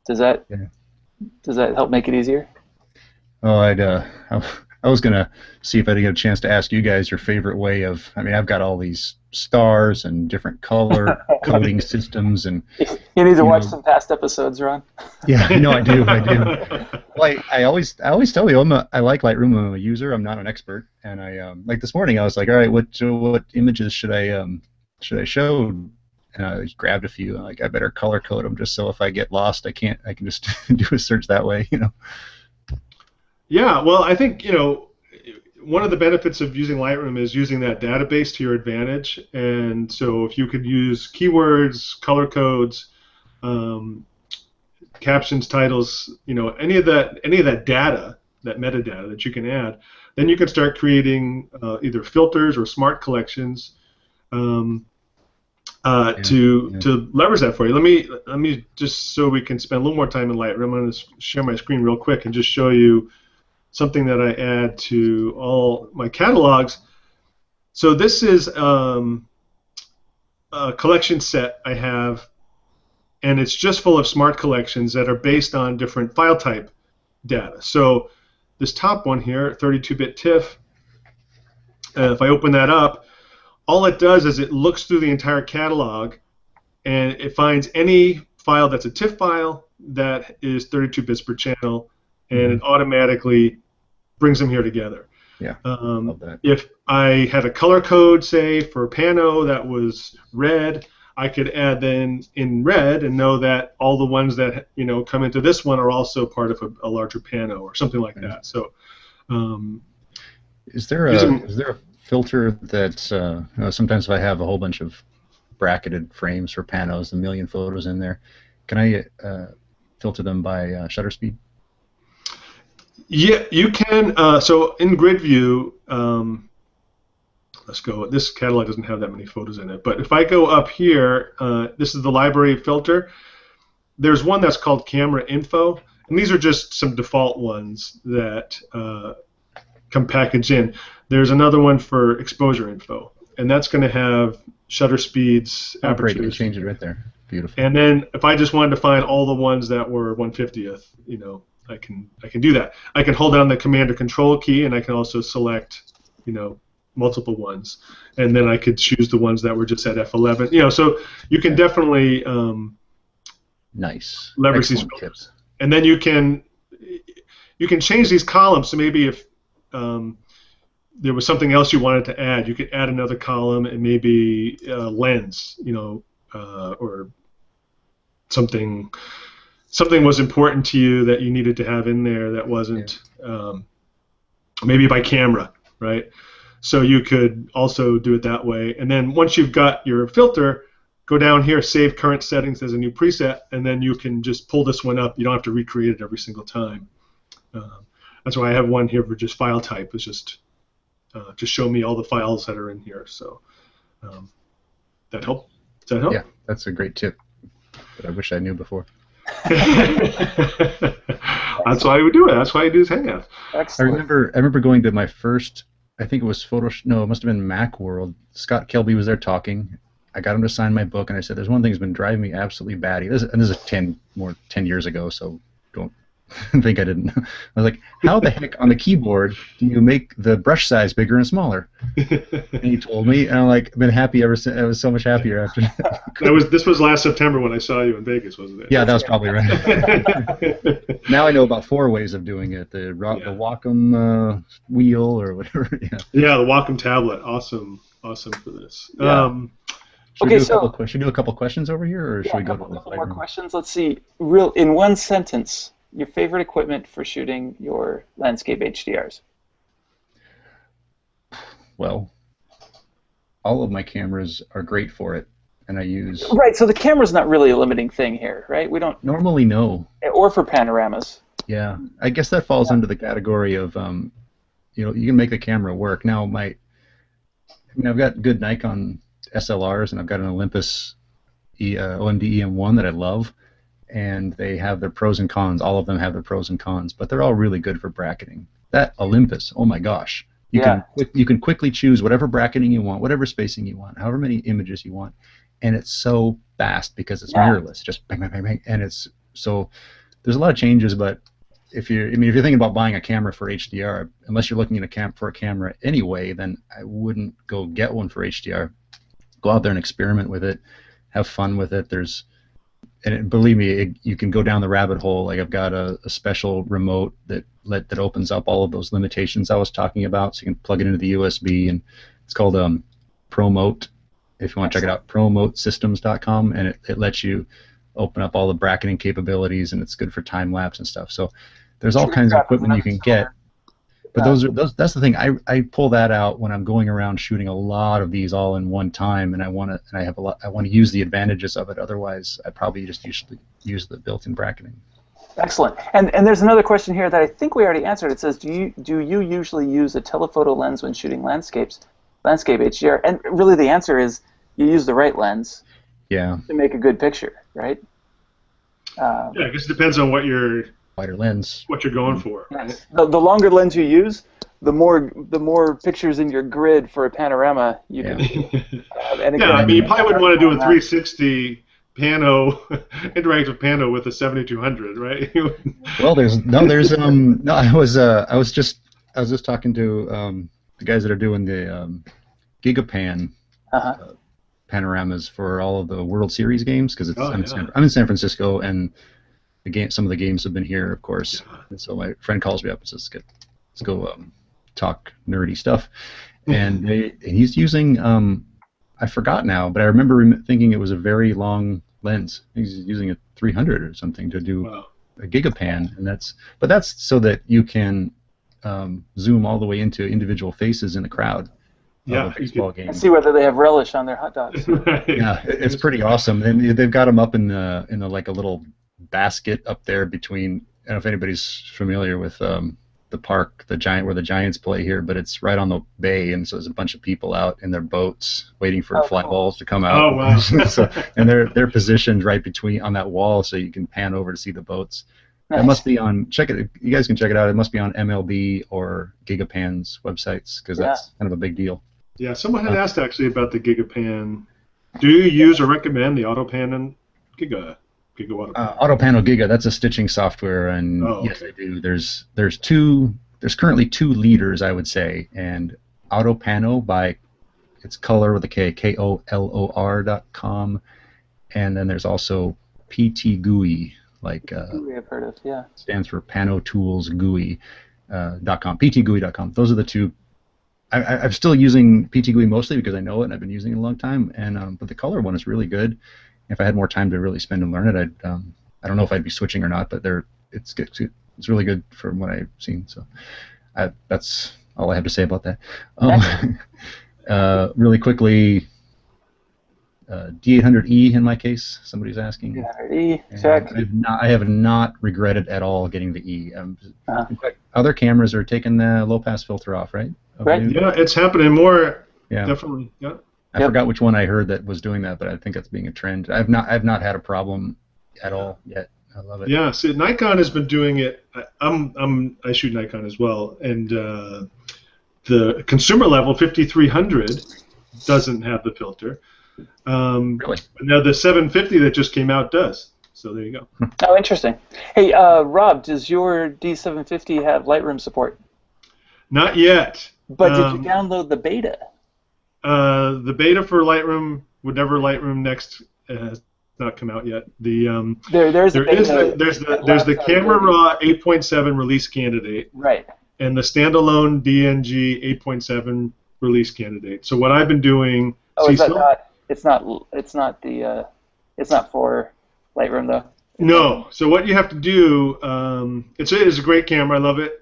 Does that help make it easier? Oh, I was going to see if I'd get a chance to ask you guys your favorite way of, I mean, I've got all these stars and different color coding systems. And you need to watch some past episodes, Ron. Yeah, no, I do. Well, I always tell you I like Lightroom. I'm a user. I'm not an expert. And I like this morning I was like, all right, what images should I show? And I grabbed a few. And like, I better color code them just so if I get lost, I can just do a search that way. Yeah, well, I think one of the benefits of using Lightroom is using that database to your advantage. And so if you could use keywords, color codes, captions, titles, any of that data, that metadata that you can add, then you can start creating either filters or smart collections to leverage that for you. Let me just, so we can spend a little more time in Lightroom, I'm going to share my screen real quick and just show you something that I add to all my catalogs. So this is a collection set I have, and it's just full of smart collections that are based on different file type data. So this top one here, 32-bit TIFF, if I open that up, all it does is it looks through the entire catalog and it finds any file that's a TIFF file that is 32 bits per channel, and it automatically brings them here together. Yeah, love that. If I had a color code, say, for Pano that was red, I could add then in red and know that all the ones that come into this one are also part of a larger Pano or something like that. So, is there a filter that's sometimes if I have a whole bunch of bracketed frames for Panos, a million photos in there, can I filter them by shutter speed? Yeah, you can. So in grid view, let's go. This catalog doesn't have that many photos in it, but if I go up here, this is the library filter. There's one that's called camera info, and these are just some default ones that come packaged in. There's another one for exposure info, and that's going to have shutter speeds, apertures. Great, you change it right there. Beautiful. And then if I just wanted to find all the ones that were 1/50th, I can do that. I can hold down the Command or Control key, and I can also select, multiple ones, and then I could choose the ones that were just at f11. So you can definitely nice leverage these filters, and then you can change these columns. So maybe if there was something else you wanted to add, you could add another column and maybe lens, or something was important to you that you needed to have in there that wasn't maybe by camera, right? So you could also do it that way. And then once you've got your filter, go down here, save current settings as a new preset, and then you can just pull this one up. You don't have to recreate it every single time. That's why I have one here for just file type. It's just show me all the files that are in here. So that help? Does that help? Yeah, that's a great tip that I wish I knew before. That's why we do it. That's why I do this Hangout. Excellent. I remember going to my first, I think it was no, it must have been Macworld. Scott Kelby was there talking. I got him to sign my book, and I said, "There's one thing that's been driving me absolutely batty." This is 10 years ago, so don't think I didn't. I was like, "How the heck on the keyboard do you make the brush size bigger and smaller?" And he told me, and I'm like, I've been happy ever since. I was so much happier after that. This was last September when I saw you in Vegas, wasn't it? Yeah, that was probably right. Now I know about 4 ways of doing it: the Wacom wheel or whatever. Yeah, the Wacom tablet. Awesome for this. Yeah. Should we do a couple questions over here, or should we go to the couple more questions? Let's see. In one sentence, your favorite equipment for shooting your landscape HDRs? Well, all of my cameras are great for it, and I use... Right, so the camera's not really a limiting thing here, right? We don't... Normally, no. Or for panoramas. Yeah, I guess that falls under the category of, you can make the camera work. Now, I've got good Nikon SLRs, and I've got an Olympus OMD EM1 that I love, and they have their pros and cons. All of them have their pros and cons, but they're all really good for bracketing. That Olympus, oh my gosh. You can quickly choose whatever bracketing you want, whatever spacing you want, however many images you want, and it's so fast because it's mirrorless, just bang, bang, bang, bang, and it's so there's a lot of changes. But if you're thinking about buying a camera for HDR, unless you're looking at for a camera anyway, then I wouldn't go get one for HDR. Go out there and experiment with it, have fun with it. Believe me, you can go down the rabbit hole. Like I've got a special remote that opens up all of those limitations I was talking about, so you can plug it into the USB, and it's called ProMote. If you want to check it out, ProMoteSystems.com, and it lets you open up all the bracketing capabilities, and it's good for time lapse and stuff. So there's all kinds of equipment you can get. But that's the thing. I pull that out when I'm going around shooting a lot of these all in one time, and I want to use the advantages of it. Otherwise, I probably just use the built-in bracketing. Excellent. And there's another question here that I think we already answered. It says, do you usually use a telephoto lens when shooting landscape HDR? And really, the answer is you use the right lens. Yeah. To make a good picture, right? I guess it depends on wider lens. What you're going for. Yes. The longer lens you use, the more pictures in your grid for a panorama you can have. And you probably wouldn't want to do a 360 Pano, interactive Pano with a 7200, right? Well, no. I was just talking to the guys that are doing the GigaPan panoramas for all of the World Series games because I'm in San Francisco and some of the games have been here, of course. Yeah. And so my friend calls me up and says, "Let's go talk nerdy stuff," and he's using I forgot now, but I remember thinking it was a very long lens. He's using a 300 or something to do a GigaPan, and that's so that you can zoom all the way into individual faces in the crowd. Yeah, of a baseball game. And see whether they have relish on their hot dogs. Right. Yeah, it's pretty awesome. And they've got them up in the like a little basket up there between. I don't know if anybody's familiar with the park, where the Giants play here, but it's right on the bay, and so there's a bunch of people out in their boats waiting for fly balls to come out. Oh wow! And they're positioned right between on that wall, so you can pan over to see the boats. Nice. It must be on. Check it. You guys can check it out. It must be on MLB or GigaPan's websites because that's kind of a big deal. Yeah, someone had asked actually about the GigaPan. Do you use or recommend the AutoPan and Giga AutoPan? AutoPan Giga, that's a stitching software, and yes, I do. There's currently two leaders, I would say, and AutoPano by it's color with a K, KOLOR.com, and then there's also PT GUI, like GUI I've heard of, yeah. Stands for Pano Tools GUI .com, PTGUI.com. Those are the two. I'm still using PTGUI mostly because I know it and I've been using it a long time, and but the color one is really good. If I had more time to really spend and learn it, I don't know if I'd be switching or not, but it's really good from what I've seen. So that's all I have to say about that. Really quickly, D800E in my case, somebody's asking. D800E, check. I have not regretted at all getting the E. In fact, other cameras are taking the low pass filter off, right? Right. Yeah, it's happening more. Yeah. Definitely. Yeah. I forgot which one I heard that was doing that, but I think that's being a trend. I've not had a problem at all yet. I love it. Yeah, see, Nikon has been doing it. I shoot Nikon as well, and the consumer level 5300 doesn't have the filter. Really? Now the 750 that just came out does. So there you go. Oh, interesting. Hey, Rob, does your D750 have Lightroom support? Not yet. But did you download the beta? The beta for Lightroom, whatever Lightroom Next has not come out yet. There's the Camera Raw 8.7 release candidate. Right. And the standalone DNG 8.7 release candidate. So what I've been doing. Oh, is that not? It's not for Lightroom though. No. So what you have to do, it is a great camera. I love it.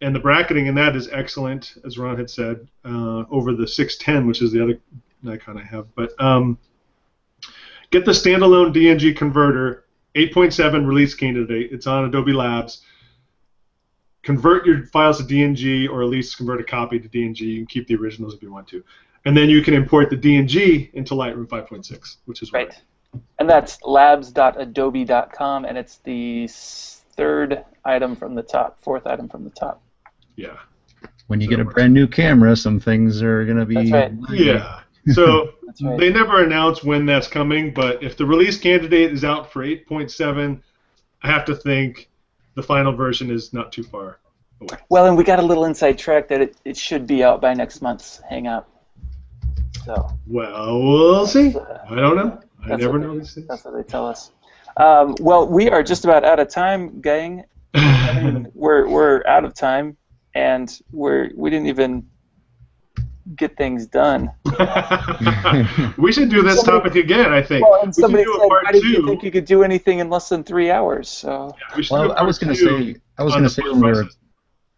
And the bracketing in that is excellent, as Ron had said, over the 610, which is the other Nikon I have. But get the standalone DNG converter, 8.7 release candidate. It's on Adobe Labs. Convert your files to DNG, or at least convert a copy to DNG. You can keep the originals if you want to. And then you can import the DNG into Lightroom 5.6, which is right. And that's labs.adobe.com, and it's the fourth item from the top. Yeah. When you get a brand new camera, some things are going to be... That's right. Yeah. So they never announce when that's coming, but if the release candidate is out for 8.7, I have to think the final version is not too far away. Well, and we got a little inside track that it should be out by next month's Hangout. So. Well, we'll see. I don't know. I never know these things. That's what they tell us. Well, we are just about out of time, gang. We're out of time, and we didn't even get things done. We should do this topic again, I think. Well, and somebody said, why did you think you could do anything in less than 3 hours? So. Yeah, well, I was going to say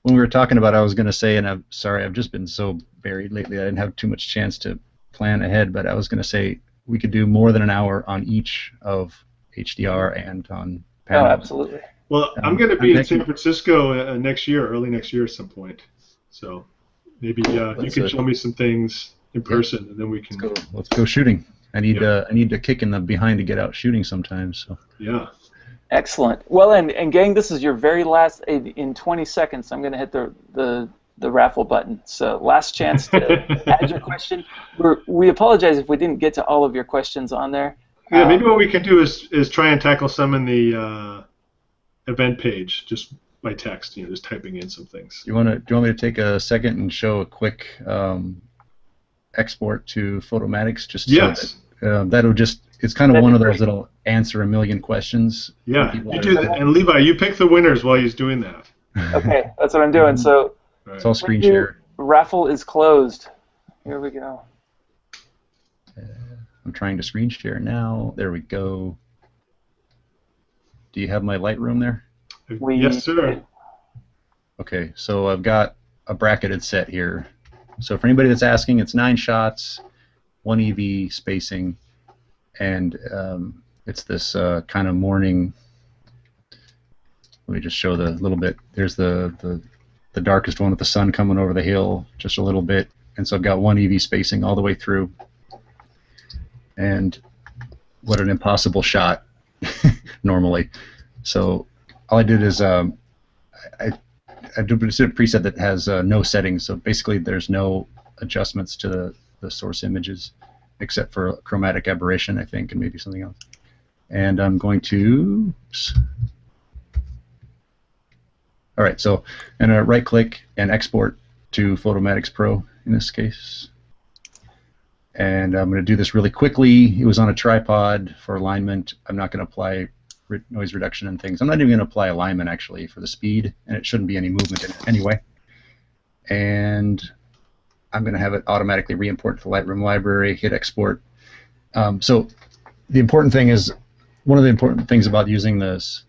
when we were talking about it, I was going to say, and I'm sorry, I've just been so buried lately, I didn't have too much chance to plan ahead, but I was going to say we could do more than an hour on each of HDR and on panel. Oh, absolutely. Well, I'm going to be in San Francisco early next year at some point. So maybe you can show me some things in person, and then we can. Let's go shooting. I need a kick in the behind to get out shooting sometimes. So. Yeah. Excellent. Well, and gang, this is your very last. In 20 seconds, I'm going to hit the raffle button. So last chance to add your question. We apologize if we didn't get to all of your questions on there. Yeah, maybe what we can do is try and tackle some in the event page just by text. Just typing in some things. Do you want me to take a second and show a quick export to Photomatix? Just yes. So that'll just. It's kind of one of those that'll answer a million questions. Yeah, you do that. And Levi, you pick the winners while he's doing that. Okay, that's what I'm doing. So it's all screen share. Raffle is closed. Here we go. I'm trying to screen share now. There we go. Do you have my Lightroom there? Yes, sir. Okay, so I've got a bracketed set here. So for anybody that's asking, it's 9 shots, 1 EV spacing, and it's this kind of morning. Let me just show the little bit. There's the darkest one with the sun coming over the hill just a little bit, and so I've got 1 EV spacing all the way through. And what an impossible shot normally. So all I did is I did a preset that has no settings. So basically there's no adjustments to the source images except for chromatic aberration, I think, and maybe something else. And I'm going to... Oops. All right, so I'm going to right-click and export to Photomatix Pro in this case. And I'm going to do this really quickly. It was on a tripod for alignment. I'm not going to apply noise reduction and things. I'm not even going to apply alignment, actually, for the speed, and it shouldn't be any movement in it anyway. And I'm going to have it automatically re-import to the Lightroom library, hit export. So the important thing is, one of the important things about using this,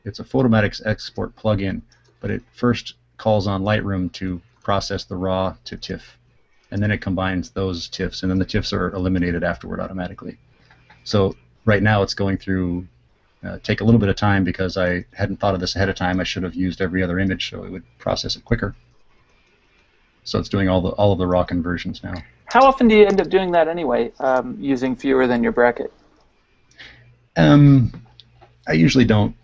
it's a Photomatix export plugin, but it first calls on Lightroom to process the raw to TIFF. And then it combines those TIFFs, and then the TIFFs are eliminated afterward automatically. So right now it's going through, take a little bit of time because I hadn't thought of this ahead of time. I should have used every other image so it would process it quicker. So it's doing all of the raw conversions now. How often do you end up doing that anyway, using fewer than your bracket? I usually don't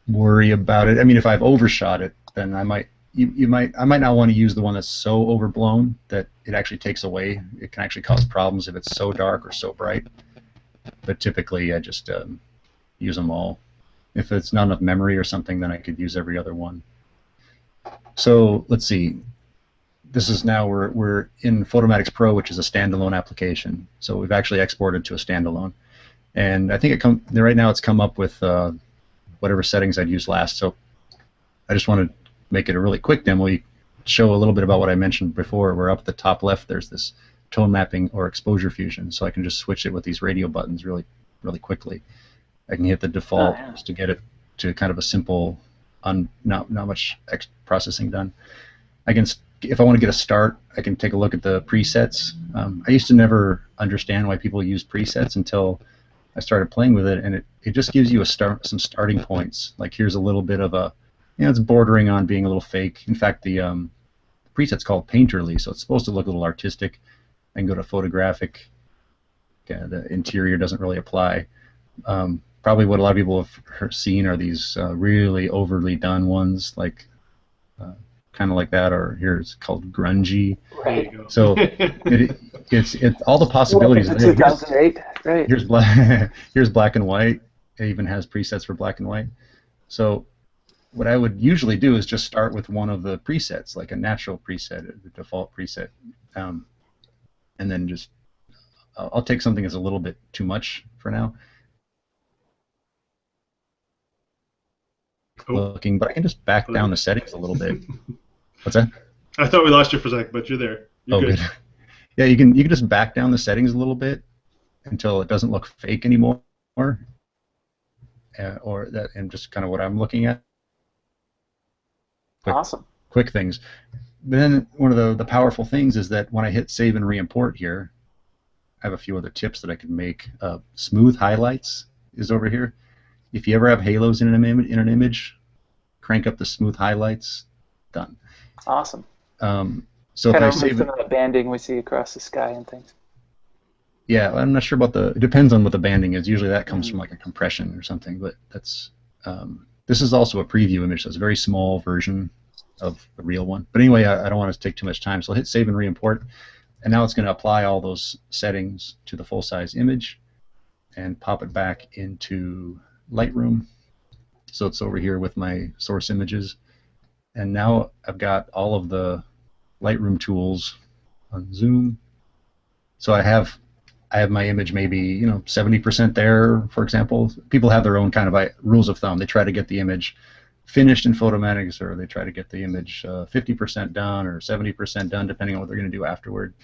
worry about it. I mean, if I've overshot it, then I might. I might not want to use the one that's so overblown that it actually takes away. It can actually cause problems if it's so dark or so bright. But typically, I just use them all. If it's not enough memory or something, then I could use every other one. So let's see. This is now we're in Photomatix Pro, which is a standalone application. So we've actually exported to a standalone, and I think right now it's come up with whatever settings I'd used last. So I just want to make it a really quick demo. You show a little bit about what I mentioned before, where up at the top left there's this tone mapping or exposure fusion, so I can just switch it with these radio buttons really quickly. I can hit the default just to get it to kind of a simple, not much processing done. I can, if I want to get a start, I can take a look at the presets. I used to never understand why people use presets until I started playing with it, and it just gives you some starting points. Like here's a little bit of a, it's bordering on being a little fake. In fact, the preset's called Painterly, so it's supposed to look a little artistic. I can go to photographic. The interior doesn't really apply. Probably what a lot of people have seen are these really overly done ones, like kind of like that, or here it's called grungy. Right. So it's all the possibilities. 2008. Right. Here's black and white. It even has presets for black and white. So what I would usually do is just start with one of the presets, like a natural preset, the default preset, and then just I'll take something that's a little bit too much for now. Looking, but I can just back down the settings a little bit. What's that? I thought we lost you for a second, but you're there. You're good. Yeah, you can just back down the settings a little bit until it doesn't look fake anymore, or that, and just kind of what I'm looking at. Awesome. Quick things. But then one of the powerful things is that when I hit save and re-import here, I have a few other tips that I could make. Smooth highlights is over here. If you ever have halos in an image, crank up the smooth highlights. Done. Awesome. So kind if I of save some of the banding we see across the sky and things. Yeah, I'm not sure about it depends on what the banding is. Usually that comes from like a compression or something, but that's this is also a preview image, so it's a very small version of the real one. But anyway, I don't want to take too much time, so I'll hit save and re-import, and now it's going to apply all those settings to the full-size image. and pop it back into Lightroom. So it's over here with my source images. And now I've got all of the Lightroom tools on Zoom. So I have my image maybe 70% there, for example. People have their own kind of rules of thumb. They try to get the image finished in Photomatix, or they try to get the image 50% done or 70% done, depending on what they're going to do afterward.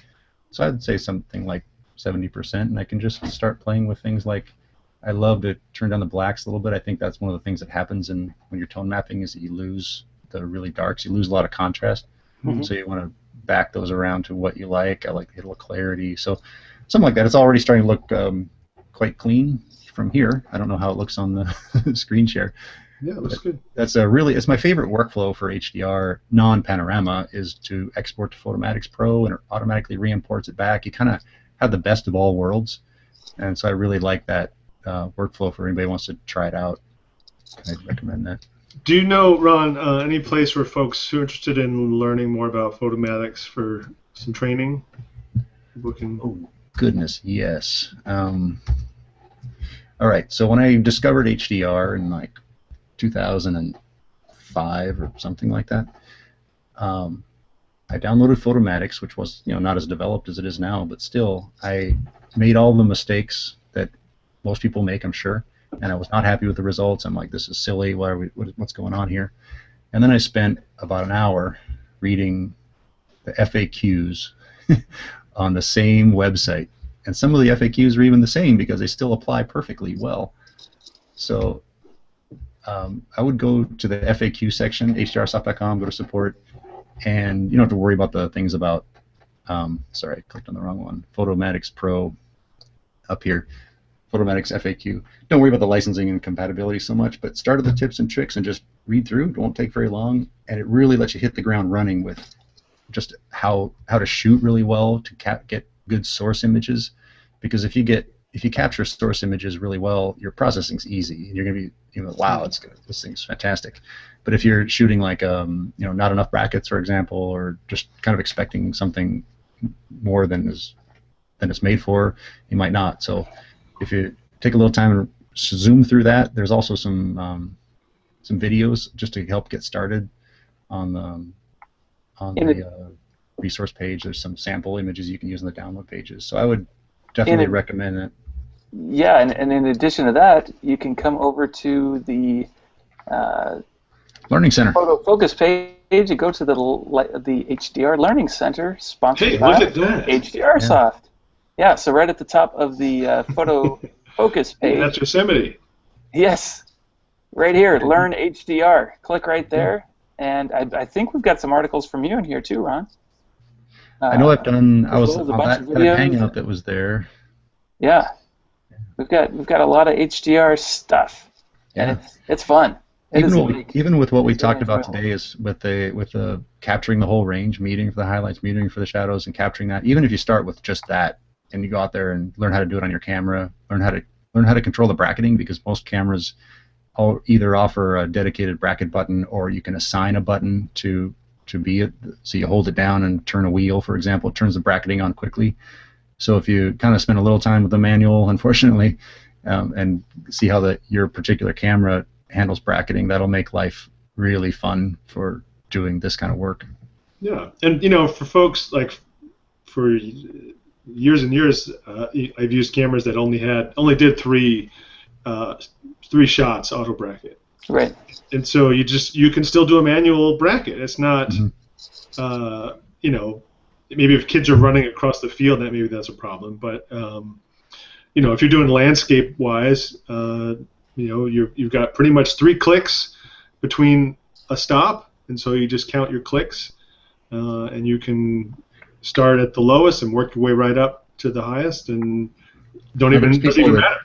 So I'd say something like 70%, and I can just start playing with things like, I love to turn down the blacks a little bit. I think that's one of the things that happens when you're tone mapping, is that you lose the really darks. You lose a lot of contrast. Mm-hmm. So you want to back those around to what you like. I like the little clarity. So something like that. It's already starting to look quite clean from here. I don't know how it looks on the screen share. Yeah, it looks good. That's it's my favorite workflow for HDR non-panorama, is to export to Photomatix Pro, and it automatically re-imports it back. You kind of have the best of all worlds, and so I really like that workflow for anybody who wants to try it out. I'd recommend that. Do you know, Ron, any place where folks who are interested in learning more about Photomatix for some training? Oh, goodness, yes. All right, so when I discovered HDR in like 2005 or something like that, I downloaded Photomatix, which was not as developed as it is now, but still I made all the mistakes that most people make, I'm sure, and I was not happy with the results. I'm like, this is silly. What's going on here? And then I spent about an hour reading the FAQs on the same website, and some of the FAQs are even the same because they still apply perfectly well. So I would go to the FAQ section, hdrsoft.com, go to support, and you don't have to worry about the things about, sorry, I clicked on the wrong one, Photomatix Pro up here, Photomatix FAQ. Don't worry about the licensing and compatibility so much, but start at the tips and tricks and just read through. It won't take very long, and it really lets you hit the ground running with just how to shoot really well to get good source images, because if you capture source images really well, your processing's easy, and you're going to be, wow, this thing's fantastic. But if you're shooting like, not enough brackets, for example, or just kind of expecting something more than it's made for, you might not. So if you take a little time and zoom through that, there's also some videos just to help get started on the resource page. There's some sample images you can use on the download pages. So I would definitely recommend it. Yeah, and in addition to that, you can come over to the Learning Center Photo Focus page and go to the HDR Learning Center, sponsored by HDRsoft. Yeah, so right at the top of the Photo Focus page. That's Yosemite. Yes, right here, Learn HDR. Click right there, and I think we've got some articles from you in here too, Ron. I know I've done. I was on that kind of hangout that was there. Yeah. We've got a lot of HDR stuff, and it's fun. Even with what we talked about today, is with the capturing the whole range, muting for the highlights, muting for the shadows, and capturing that. Even if you start with just that, and you go out there and learn how to do it on your camera, learn how to control the bracketing, because most cameras either offer a dedicated bracket button, or you can assign a button to be it. So you hold it down and turn a wheel, for example, it turns the bracketing on quickly. So if you kind of spend a little time with the manual, unfortunately, and see how your particular camera handles bracketing, that'll make life really fun for doing this kind of work. Yeah, and for folks, like, for years and years, I've used cameras that only did three shots auto bracket. Right. And so you can still do a manual bracket. It's not, maybe if kids are running across the field, maybe that's a problem. But if you're doing landscape-wise, you've got pretty much 3 clicks between a stop, and so you just count your clicks, and you can start at the lowest and work your way right up to the highest, and doesn't even matter.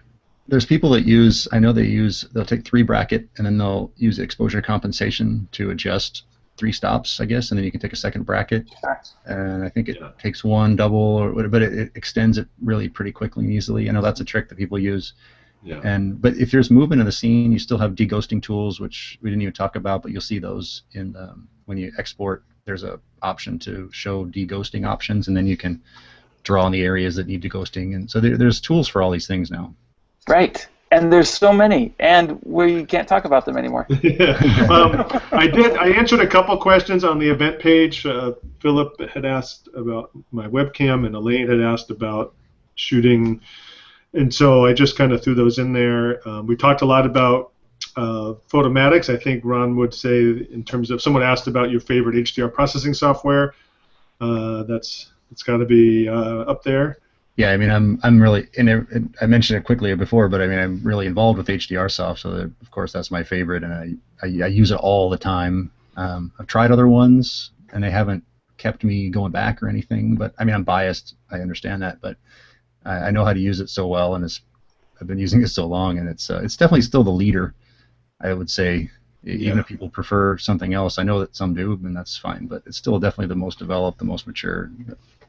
There's people that they'll take 3 bracket, and then they'll use exposure compensation to adjust 3 stops, I guess, and then you can take a second bracket, and I think it takes 1 double or whatever, but it extends it really pretty quickly and easily. I know that's a trick that people use. Yeah. But if there's movement in the scene, you still have deghosting tools, which we didn't even talk about, but you'll see those when you export. There's a option to show deghosting options, and then you can draw on the areas that need deghosting, and so there's tools for all these things now. Right. And there's so many, and we can't talk about them anymore. Yeah. I answered a couple questions on the event page. Philip had asked about my webcam, and Elaine had asked about shooting, and so I just kind of threw those in there. We talked a lot about Photomatix. I think Ron would say, in terms of, someone asked about your favorite HDR processing software. That's got to be up there. Yeah, I mean, I'm really, and I mentioned it quickly before, but I mean, I'm really involved with HDRsoft, so that, of course that's my favorite, and I use it all the time. I've tried other ones, and they haven't kept me going back or anything. But I mean, I'm biased. I understand that, but I know how to use it so well, and I've been using it so long, and it's definitely still the leader, I would say. Even if people prefer something else, I know that some do, and that's fine. But it's still definitely the most developed, the most mature,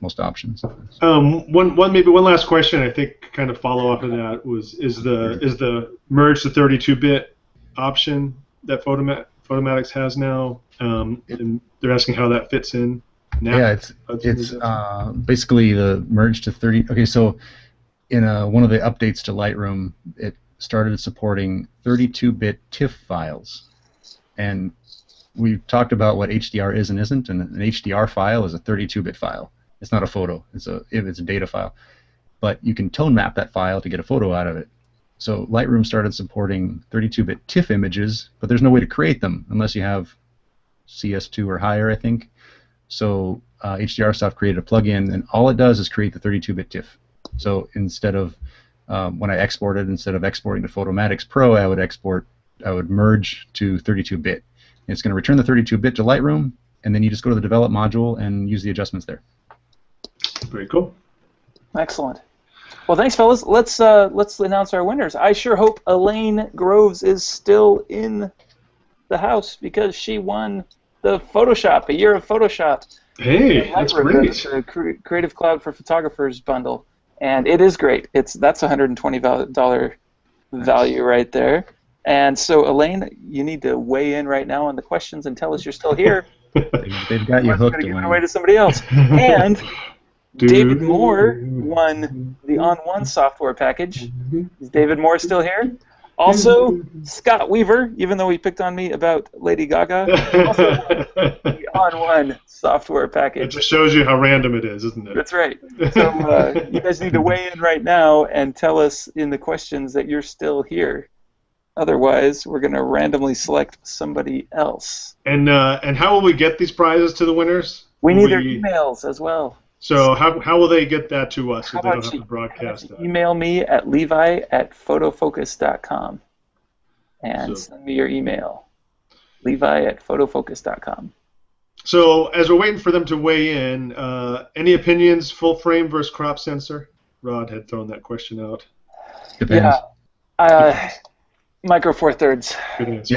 most options. One last question, I think, kind of follow up to that is the merge to 32-bit option that Photomatix has now, and they're asking how that fits in now. Yeah, it's basically the merge to 30. Okay, so in one of the updates to Lightroom, it started supporting 32-bit TIFF files. And we've talked about what HDR is and isn't, and an HDR file is a 32-bit file. It's not a photo. It's a data file. But you can tone map that file to get a photo out of it. So Lightroom started supporting 32-bit TIFF images, but there's no way to create them unless you have CS2 or higher, I think. So HDRsoft created a plugin, and all it does is create the 32-bit TIFF. So instead of when I exported, instead of exporting to Photomatix Pro, I would merge to 32-bit. It's going to return the 32-bit to Lightroom, and then you just go to the develop module and use the adjustments there. Very cool. Excellent. Well, thanks, fellas. Let's announce our winners. I sure hope Elaine Groves is still in the house because she won the Photoshop, a year of Photoshop. Hey, that's great. The Creative Cloud for Photographers bundle, and it is great. That's $120 value right there. And so, Elaine, you need to weigh in right now on the questions and tell us you're still here. They've got you hooked. Give it away to somebody else. And David Moore won the On1 software package. Is David Moore still here? Also, Scott Weaver, even though he picked on me about Lady Gaga, also won the On1 software package. It just shows you how random it is, isn't it? That's right. So you guys need to weigh in right now and tell us in the questions that you're still here. Otherwise, we're going to randomly select somebody else. And how will we get these prizes to the winners? We need their emails as well. So how will they get that to us if they don't have to broadcast that? Email me at levi@photofocus.com and send me your email. levi@photofocus.com. So as we're waiting for them to weigh in, any opinions, full frame versus crop sensor? Rod had thrown that question out. Depends. Yeah. Micro Four Thirds. Good answer.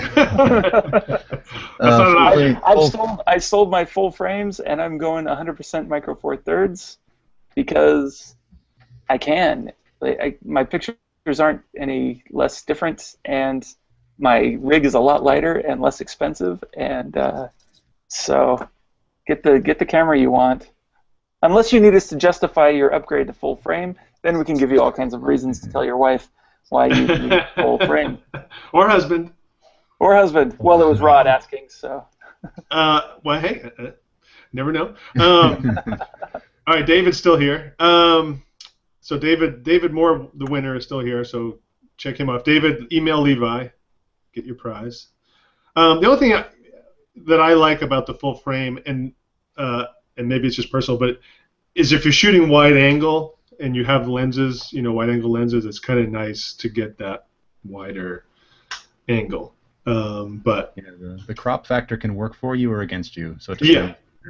I sold my full frames, and I'm going 100% Micro Four Thirds because I can. My pictures aren't any less different, and my rig is a lot lighter and less expensive, and so get the camera you want. Unless you need us to justify your upgrade to full frame, then we can give you all kinds of reasons to tell your wife why you need full frame. Or husband. Or husband. Well, it was Rod asking, so. Well, hey, never know. All right, David's still here. So David Moore, the winner, is still here, so check him off. David, email Levi, get your prize. The only thing that I like about the full frame, and maybe it's just personal, but is if you're shooting wide angle, and you have lenses, wide angle lenses, it's kind of nice to get that wider angle. But the crop factor can work for you or against you. So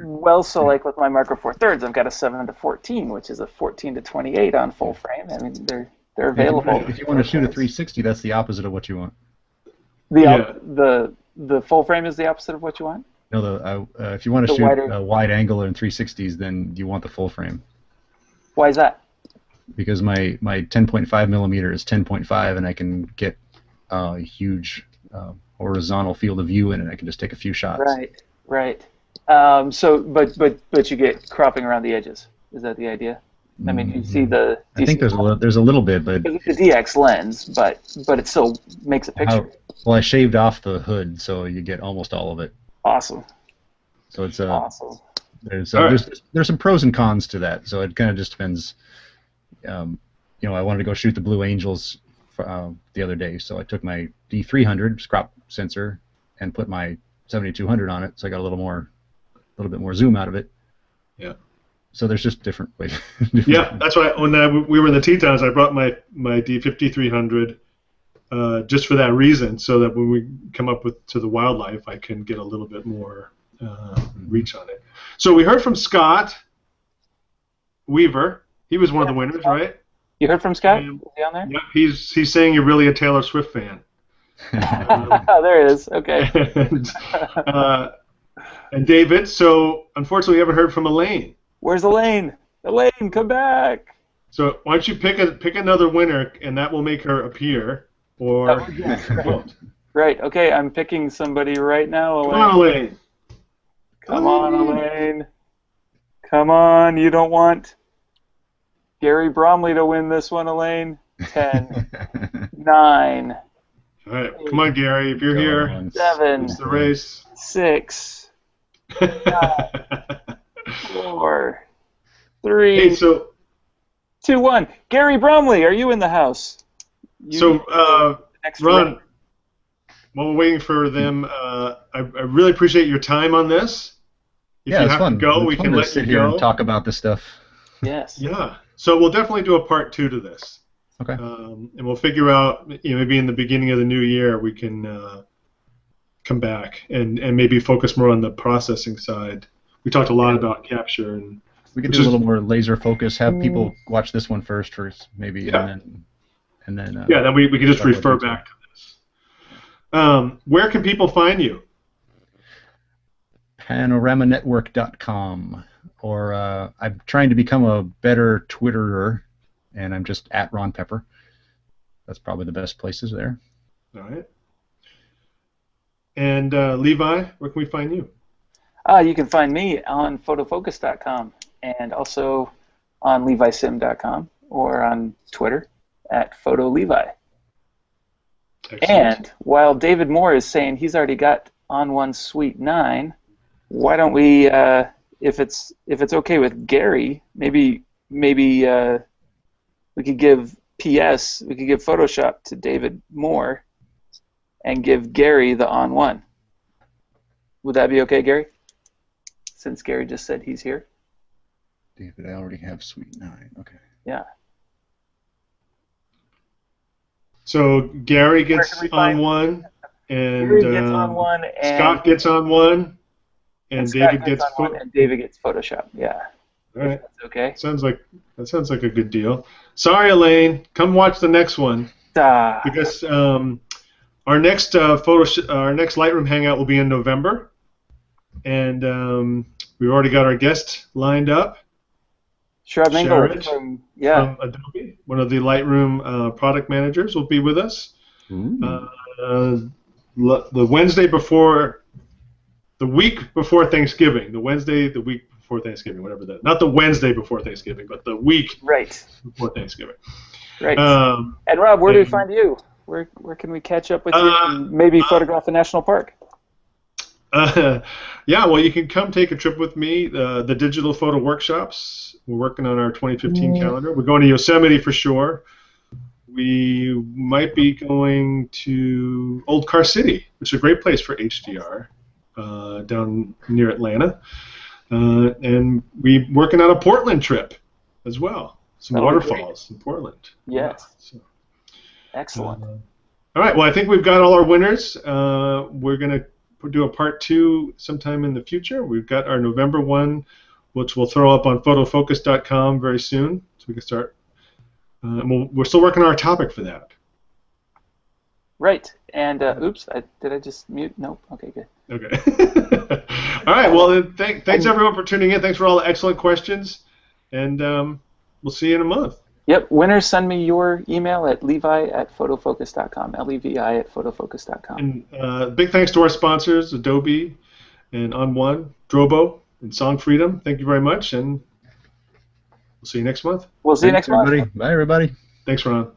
well, so like with my Micro Four Thirds, I've got a 7:14, which is a 14:28 on full frame. I mean, they're available. If you want to shoot a 360, that's the opposite of what you want. The full frame is the opposite of what you want? No, if you want to shoot a wide angle in 360s, then you want the full frame. Why is that? Because my 10.5 millimeter is 10.5, and I can get a huge horizontal field of view in it. I can just take a few shots. Right. But you get cropping around the edges. Is that the idea? I mean, you see the. I think there's a little bit, but it's the DX lens, but it still makes a picture. Well, I shaved off the hood, so you get almost all of it. Awesome. So it's awesome. There's some pros and cons to that. So it kind of just depends. I wanted to go shoot the Blue Angels the other day, so I took my D300 crop sensor and put my 7200 on it, so I got a little bit more zoom out of it. Yeah. So there's just different ways. Yeah, that's why when we were in the Tetons, I brought my D5300 just for that reason, so that when we come up to the wildlife, I can get a little bit more reach on it. So we heard from Scott Weaver. He was one of the winners, right? You heard from Scott? Is he on there? Yeah, he's saying you're really a Taylor Swift fan. There it is. Okay. And David. So unfortunately, we haven't heard from Elaine. Where's Elaine? Elaine, come back. So why don't you pick another winner, and that will make her appear, or Right. Okay, I'm picking somebody right now. Elaine. Come on, Elaine. Come on, Elaine. Come on. You don't want Gary Bromley to win this one, Elaine. 10, 9. All right, come on, Gary. If you're here, 7. It's the race. 6. 5, 4, 3. Hey, so 2, 1. Gary Bromley, are you in the house? Ron, while we're waiting for them, I really appreciate your time on this. If you it's have fun. to go, It's we fun can to let sit you here go. and talk about this stuff. Yes. Yeah. So we'll definitely do a part 2 to this. Okay. And we'll figure out, maybe in the beginning of the new year, we can come back and maybe focus more on the processing side. We talked a lot about capture, and we could do a little more laser focus. Have people watch this one first, maybe, and then. Then we can just refer back to this. Where can people find you? PanoramaNetwork.com, or I'm trying to become a better Twitterer, and I'm just at Ron Pepper. That's probably the best places there. All right. And Levi, where can we find you? You can find me on photofocus.com and also on levisim.com or on Twitter at PhotoLevi. Excellent. And while David Moore is saying he's already got On1 Suite 9, why don't we, if it's okay with Gary, maybe we could give Photoshop to David Moore and give Gary the On1. Would that be okay, Gary? Since Gary just said he's here. David, I already have Suite 9. Okay. Yeah. So Gary gets On1, and Gary gets On1, and Scott gets On1, and David gets and David gets Photoshop. Yeah. All right. That's okay. Sounds like a good deal. Sorry, Elaine. Come watch the next one because our next Lightroom Hangout will be in November, and we've already got our guest lined up. Sharad Mingle from Adobe, one of the Lightroom product managers, will be with us. The Wednesday before, the week before Thanksgiving, the week before Thanksgiving, whatever that. Not the Wednesday before Thanksgiving, but the week before Thanksgiving. Right. And Rob, where do we find you? Where can we catch up with you and maybe photograph the national park? Well, you can come take a trip with me. The digital photo workshops. We're working on our 2015 calendar. We're going to Yosemite for sure. We might be going to Old Car City, which is a great place for HDR down near Atlanta. And we're working on a Portland trip as well. Some waterfalls in Portland. Yes. Excellent. All right. Well, I think we've got all our winners. We're going to do a part 2 sometime in the future. We've got our November one, which we'll throw up on photofocus.com very soon, so we can start. We're still working on our topic for that. Right. And oops, did I just mute? Nope. Okay, good. Okay. All right. Well, thanks everyone for tuning in. Thanks for all the excellent questions, and we'll see you in a month. Yep. Winners, send me your email at levi@photofocus.com. levi@photofocus.com. And big thanks to our sponsors, Adobe, and On1, Drobo, and Song Freedom. Thank you very much, and see you next month. We'll see you next month. Bye, everybody. Thanks, Ron.